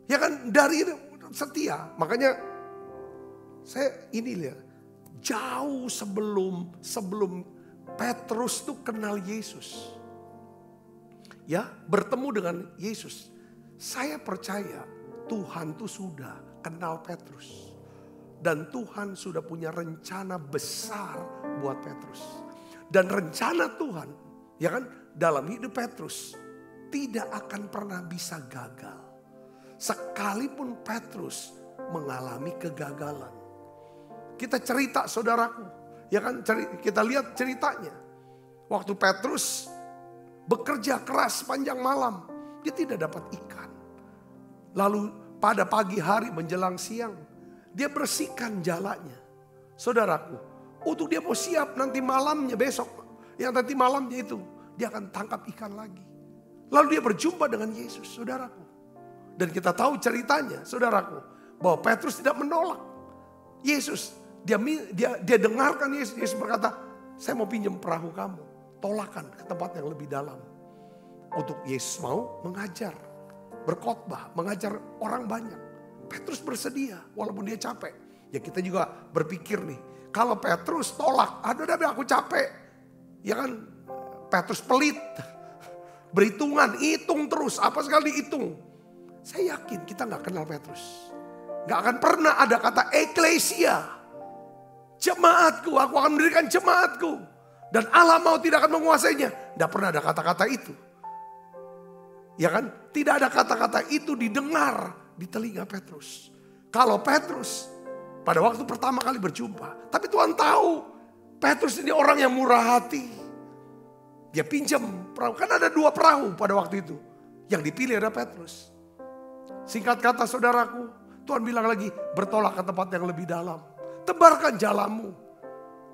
Ya kan, dari itu setia. Makanya saya ini lihat, jauh sebelum Petrus tuh kenal Yesus. Ya, bertemu dengan Yesus. Saya percaya Tuhan tuh sudah kenal Petrus. Dan Tuhan sudah punya rencana besar buat Petrus. Dan rencana Tuhan, ya kan, dalam hidup Petrus tidak akan pernah bisa gagal. Sekalipun Petrus mengalami kegagalan. Kita cerita saudaraku, ya kan, kita lihat ceritanya. Waktu Petrus bekerja keras sepanjang malam, dia tidak dapat ikan. Lalu pada pagi hari menjelang siang, Dia bersihkan jalannya. Saudaraku, untuk dia mau siap nanti malamnya besok. Yang nanti malamnya itu dia akan tangkap ikan lagi. Lalu dia berjumpa dengan Yesus, saudaraku. Dan kita tahu ceritanya, saudaraku, bahwa Petrus tidak menolak Yesus. Dia dengarkan Yesus. Yesus berkata, saya mau pinjam perahu kamu. Tolakan ke tempat yang lebih dalam. Untuk Yesus mau mengajar, berkhotbah, mengajar orang banyak. Petrus bersedia walaupun dia capek. Ya kita juga berpikir nih, kalau Petrus tolak, aduh aku capek. Ya kan, Petrus pelit. Berhitungan, hitung terus, apa sekali dihitung. Saya yakin kita gak kenal Petrus. Gak akan pernah ada kata eklesia. Jemaatku, aku akan mendirikan jemaatku. Dan Allah mau tidak akan menguasainya. Gak pernah ada kata-kata itu. Ya kan, tidak ada kata-kata itu didengar di telinga Petrus. Kalau Petrus pada waktu pertama kali berjumpa. Tapi Tuhan tahu Petrus ini orang yang murah hati. Dia pinjam perahu. Kan ada 2 perahu pada waktu itu. Yang dipilih ada Petrus. Singkat kata saudaraku, Tuhan bilang lagi, bertolak ke tempat yang lebih dalam. Tebarkan jalanmu.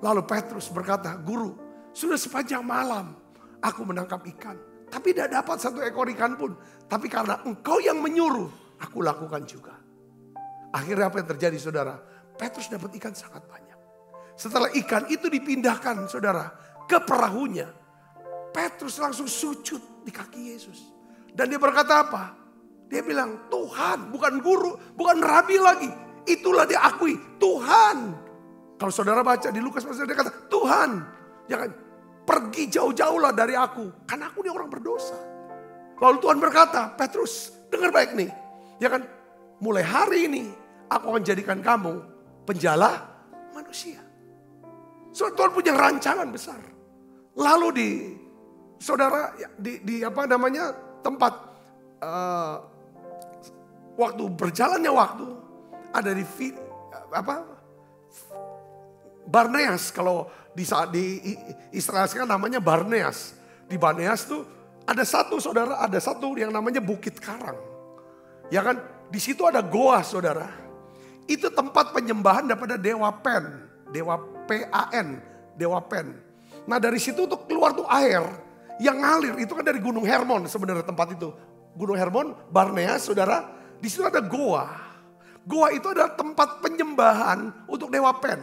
Lalu Petrus berkata, Guru, sudah sepanjang malam aku menangkap ikan. Tapi tidak dapat 1 ekor ikan pun. Tapi karena engkau yang menyuruh, aku lakukan juga. Akhirnya apa yang terjadi saudara? Petrus dapat ikan sangat banyak. Setelah ikan itu dipindahkan saudara ke perahunya. Petrus langsung sujud di kaki Yesus. Dan dia berkata apa? Dia bilang Tuhan, bukan guru, bukan rabi lagi. Itulah dia akui, Tuhan. Kalau saudara baca di Lukas pasal dia kata, Tuhan, jangan pergi jauh-jauhlah dari aku. Karena aku ini orang berdosa. Lalu Tuhan berkata, Petrus, dengar baik nih. Ya kan, mulai hari ini aku akan jadikan kamu penjala manusia. So, Tuhan punya rancangan besar. Lalu di saudara di apa namanya tempat waktu berjalannya waktu ada di Barneas, kalau di Israel sekarang namanya Barneas. Di Barneas tuh ada satu yang namanya Bukit Karang. Ya kan, di situ ada goa saudara. Itu tempat penyembahan daripada dewa Pen, dewa Pan, dewa Pen. Nah dari situ tuh keluar tuh air yang ngalir, itu kan dari Gunung Hermon sebenarnya tempat itu. Gunung Hermon, Barneas saudara, di situ ada goa. Goa itu adalah tempat penyembahan untuk dewa Pen.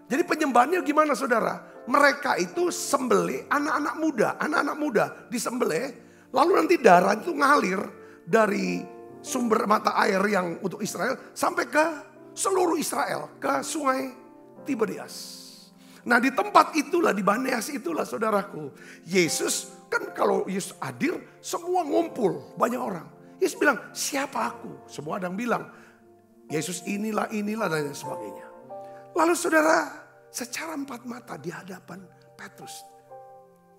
Jadi penyembahannya gimana saudara? Mereka itu sembelih anak-anak muda disembelih, lalu nanti darah itu ngalir dari sumber mata air yang untuk Israel sampai ke seluruh Israel, ke sungai Tiberias. Nah di tempat itulah, di Barneas itulah saudaraku, Yesus kan kalau Yesus hadir semua ngumpul, banyak orang. Yesus bilang, siapa aku? Semua ada yang bilang, Yesus inilah dan sebagainya. Lalu saudara, secara 4 mata di hadapan Petrus,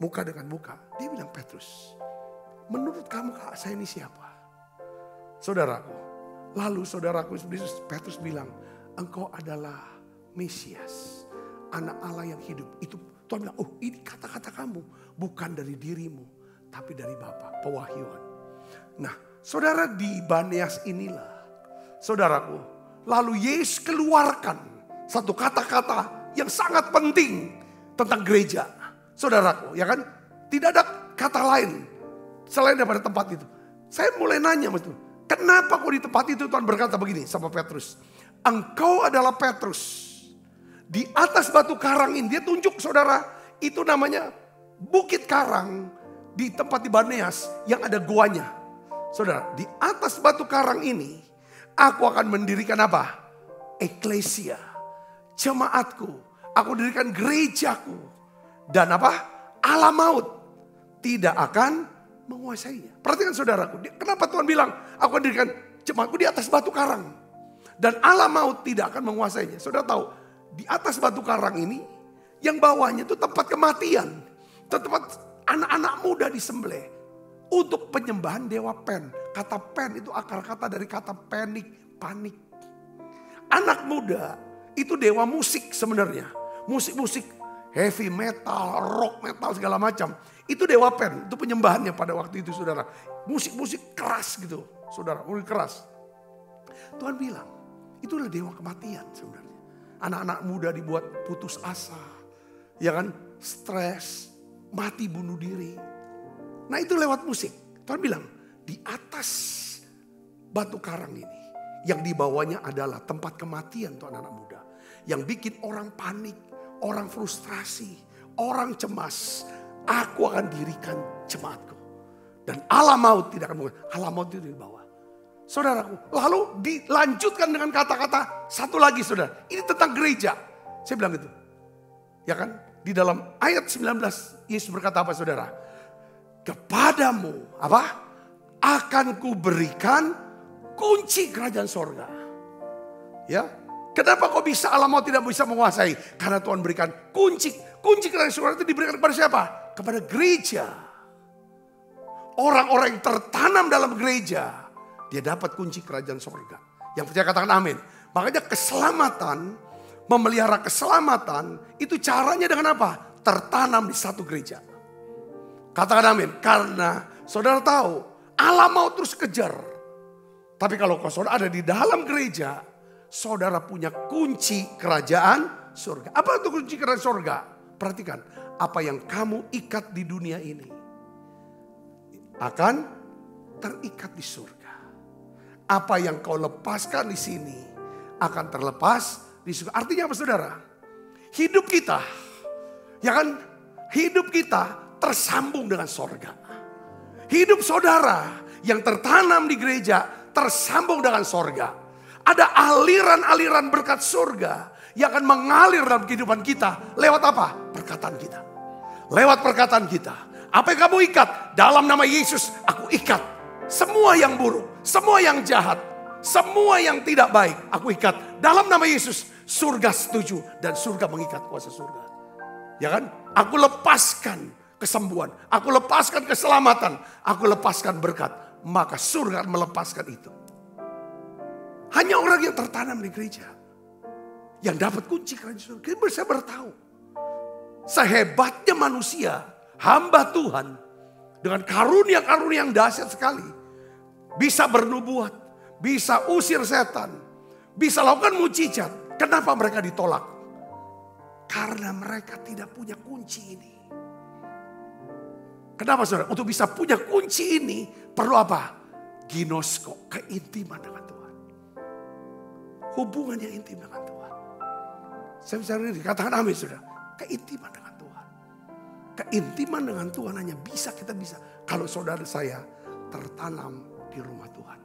muka dengan muka, dia bilang, Petrus, menurut kamu saya ini siapa? Saudaraku, lalu saudaraku Petrus bilang, engkau adalah Mesias, anak Allah yang hidup. Itu Tuhan bilang, oh ini kata-kata kamu, bukan dari dirimu, tapi dari Bapa, pewahyuan. Nah saudara, di Barneas inilah, saudaraku, lalu Yesus keluarkan satu kata-kata yang sangat penting tentang gereja. Saudaraku, ya kan, tidak ada kata lain selain daripada tempat itu. Saya mulai nanya mas, kenapa kok di tempat itu Tuhan berkata begini sama Petrus. Engkau adalah Petrus. Di atas batu karang ini, dia tunjuk saudara, itu namanya Bukit Karang di tempat di Barneas yang ada goanya. Saudara, di atas batu karang ini, aku akan mendirikan apa? Eklesia, jemaatku. Aku mendirikan gerejaku. Dan apa? Allah maut tidak akan menguasainya. Perhatikan saudaraku, kenapa Tuhan bilang, aku akan mendirikan jemaatku di atas batu karang. Dan Allah maut tidak akan menguasainya. Saudara tahu, di atas batu karang ini, yang bawahnya itu tempat kematian. Tempat anak-anak muda disembelih. Untuk penyembahan dewa Pen. Kata Pen itu akar kata dari kata panik. Anak muda itu dewa musik sebenarnya. Musik-musik heavy metal, rock metal segala macam. Itu dewa Pen, itu penyembahannya pada waktu itu saudara. Musik-musik keras gitu saudara, musik keras. Tuhan bilang, Itulah dewa kematian sebenarnya. Anak-anak muda dibuat putus asa, ya kan, stres, mati bunuh diri. Nah itu lewat musik. Tuhan bilang, di atas batu karang ini, yang dibawanya adalah tempat kematian tuh anak-anak muda. Yang bikin orang panik, orang frustrasi, orang cemas. Aku akan dirikan jemaatku. Dan alam maut tidak akan mungkin. Alam maut itu di bawah. Saudaraku, lalu dilanjutkan dengan kata-kata satu lagi saudara. Ini tentang gereja. Saya bilang itu. Ya kan? Di dalam ayat 19, Yesus berkata apa saudara? Kepadamu, apa? Akan kuberikan kunci kerajaan sorga. Ya. Kenapa kok bisa alam maut tidak bisa menguasai? Karena Tuhan berikan kunci. Kunci kerajaan sorga itu diberikan kepada siapa? Kepada gereja. Orang-orang yang tertanam dalam gereja. Dia dapat kunci kerajaan sorga. Yang percaya katakan amin. Makanya keselamatan, memelihara keselamatan, itu caranya dengan apa? Tertanam di satu gereja. Katakan amin. Karena saudara tahu, alam mau terus kejar. Tapi kalau saudara ada di dalam gereja, saudara punya kunci kerajaan sorga. Apa itu kunci kerajaan sorga? Perhatikan, apa yang kamu ikat di dunia ini akan terikat di surga. Apa yang kau lepaskan di sini akan terlepas di surga. Artinya apa saudara? Hidup kita, ya kan? Hidup kita tersambung dengan sorga. Hidup saudara yang tertanam di gereja tersambung dengan sorga. Ada aliran-aliran berkat surga yang akan mengalir dalam kehidupan kita. Lewat apa? Perkataan kita. Lewat perkataan kita. Apa yang kamu ikat? Dalam nama Yesus aku ikat. Semua yang buruk, semua yang jahat, semua yang tidak baik, aku ikat. Dalam nama Yesus, surga setuju dan surga mengikat kuasa surga. Ya kan? Aku lepaskan kesembuhan, aku lepaskan keselamatan, aku lepaskan berkat. Maka surga melepaskan itu. Hanya orang yang tertanam di gereja yang dapat kunci kerajaan surga. Saya bertahu, sehebatnya manusia, hamba Tuhan, dengan karunia-karunia yang dahsyat sekali. Bisa bernubuat, bisa usir setan, bisa lakukan mujizat. Kenapa mereka ditolak? Karena mereka tidak punya kunci ini. Kenapa saudara? Untuk bisa punya kunci ini perlu apa? Ginosko, keintiman dengan Tuhan. Hubungan yang intim dengan Tuhan. Saya bisa katakan amin saudara. Keintiman dengan Tuhan. Keintiman dengan Tuhan hanya bisa kita bisa kalau saudara saya tertanam di rumah Tuhan.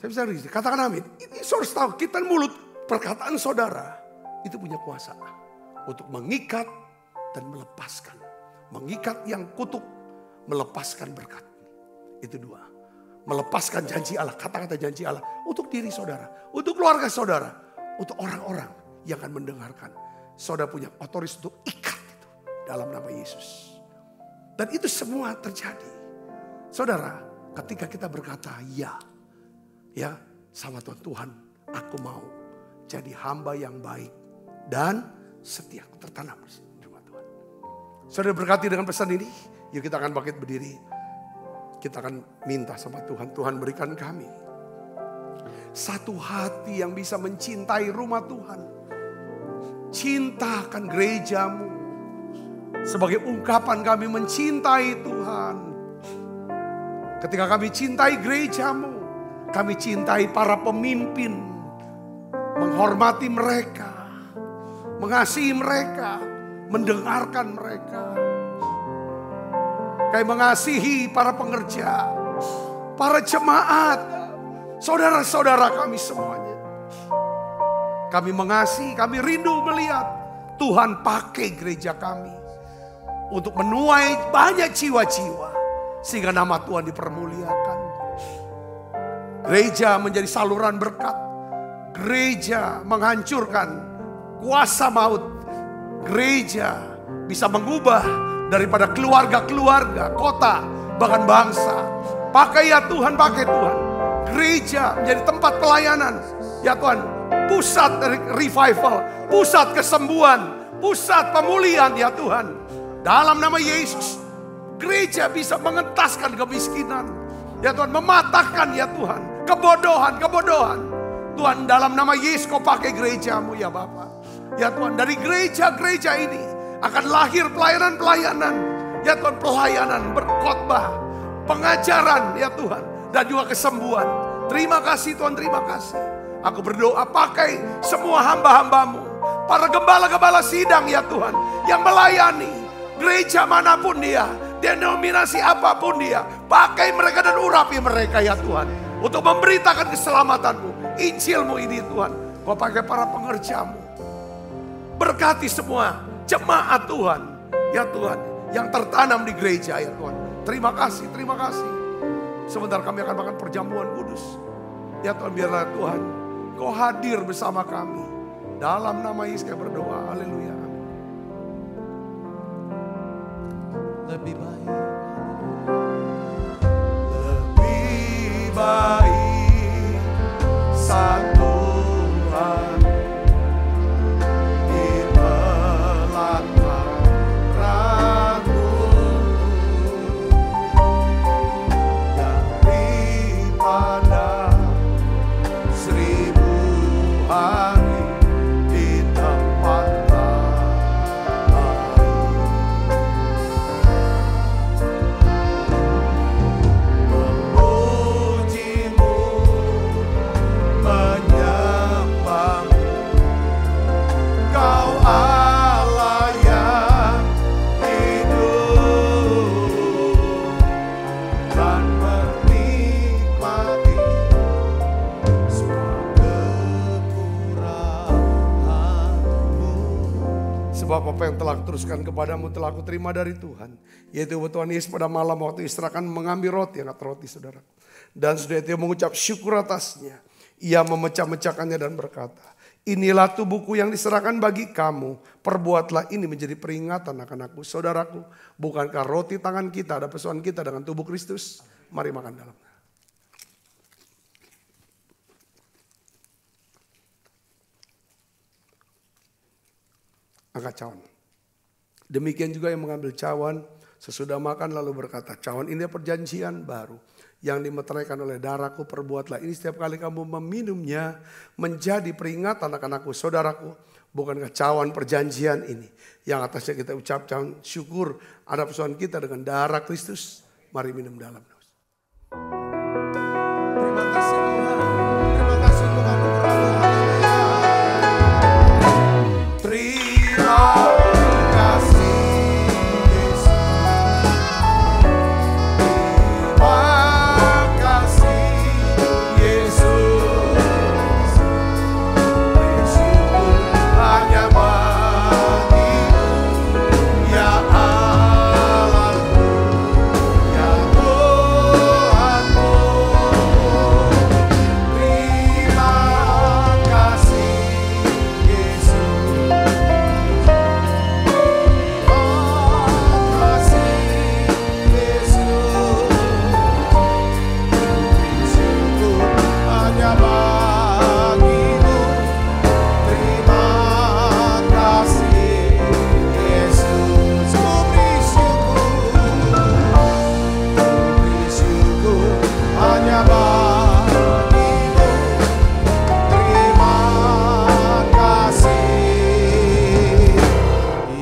Saya bisa katakan amin. Ini saudara tahu, kita mulut perkataan saudara itu punya kuasa untuk mengikat dan melepaskan. Mengikat yang kutuk, melepaskan berkat. Itu dua. Melepaskan janji Allah, kata-kata janji Allah untuk diri saudara, untuk keluarga saudara, untuk orang-orang yang akan mendengarkan. Saudara punya otoritas untuk ikat itu dalam nama Yesus. Dan itu semua terjadi. Saudara, ketika kita berkata ya sama Tuhan, aku mau jadi hamba yang baik dan setia, tertanam di rumah Tuhan. Saudara berkati dengan pesan ini, yuk kita akan bangkit berdiri. Kita akan minta sama Tuhan, Tuhan berikan kami satu hati yang bisa mencintai rumah Tuhan. Cintakan gerejamu sebagai ungkapan kami mencintai Tuhan. Ketika kami cintai gerejamu, kami cintai para pemimpin, menghormati mereka, mengasihi mereka, mendengarkan mereka. Kami mengasihi para pengerja, para jemaat, saudara-saudara kami semuanya. Kami mengasihi, kami rindu melihat Tuhan pakai gereja kami untuk menuai banyak jiwa-jiwa. Sehingga nama Tuhan dipermuliakan. Gereja menjadi saluran berkat. Gereja menghancurkan kuasa maut. Gereja bisa mengubah daripada keluarga-keluarga, kota, bahkan bangsa. Pakai ya Tuhan, pakai Tuhan. Gereja menjadi tempat pelayanan. Ya Tuhan, pusat dari revival, pusat kesembuhan, pusat pemulihan ya Tuhan. Dalam nama Yesus. Gereja bisa mengentaskan kemiskinan. Ya Tuhan, mematahkan ya Tuhan kebodohan. Tuhan, dalam nama Yesus Kau pakai gerejamu ya Bapa. Ya Tuhan, dari gereja-gereja ini akan lahir pelayanan-pelayanan. Ya Tuhan, pelayanan, berkhotbah, pengajaran ya Tuhan. Dan juga kesembuhan. Terima kasih Tuhan, terima kasih. Aku berdoa pakai semua hamba-hambamu. Para gembala-gembala sidang ya Tuhan. Yang melayani gereja manapun dia. Denominasi apapun dia. Pakai mereka dan urapi mereka ya Tuhan. Untuk memberitakan keselamatanmu. Injilmu ini Tuhan. Kau pakai para pengerjamu. Berkati semua jemaat Tuhan. Ya Tuhan. Yang tertanam di gereja ya Tuhan. Terima kasih, terima kasih. Sebentar kami akan makan perjamuan kudus. Ya Tuhan, biarlah Tuhan Kau hadir bersama kami. Dalam nama Yesus kami berdoa. Haleluya. Lebih baik. Lebih baik satu hari di pelataranmu daripada 1000 hari di tempat memujimu, menyembahmu, Kau Allah yang hidup dan menikmati semua kekuranganmu. Sebab apa yang telah kuteruskan kepadamu telah aku terima dari Tuhan. Yaitu Tuhan Yesus pada malam waktu istirahat mengambil roti, angkat roti saudara. Dan sudah itu mengucap syukur atasnya. Ia memecah-mecahkannya dan berkata, inilah tubuhku yang diserahkan bagi kamu. Perbuatlah ini menjadi peringatan akan aku. Saudaraku, bukankah roti tangan kita ada persoalan kita dengan tubuh Kristus? Mari makan dalamnya. Angkat cawan. Demikian juga yang mengambil cawan sesudah makan lalu berkata, cawan ini perjanjian baru yang dimeteraikan oleh darahku, perbuatlah ini setiap kali kamu meminumnya menjadi peringatan akan aku. Saudaraku, bukankah cawan perjanjian ini yang atasnya kita ucapkan syukur ada persoalan kita dengan darah Kristus? Mari minum dalam. Terima kasih Tuhan. Terima kasih untuk anugerah-Mu. Terima kasih Yesus. Terima kasih Yesus. Bersyukur hanya bagi-Mu ya Allahku, ya Tuhanku. Terima kasih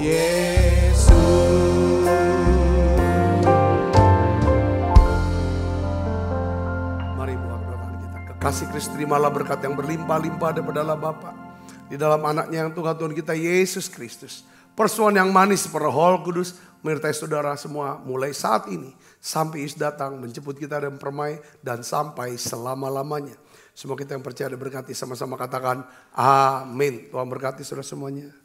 Yesus. Kasih Kristus, terimalah berkat yang berlimpah-limpah daripada Allah Bapa di dalam anaknya yang Tuhan kita Yesus Kristus. Persoalan yang manis seperti Roh Kudus menyertai saudara semua mulai saat ini sampai Yesus datang menjemput kita dan permai dan sampai selama-lamanya. Semua kita yang percaya diberkati sama-sama katakan amin. Tuhan berkati saudara semuanya.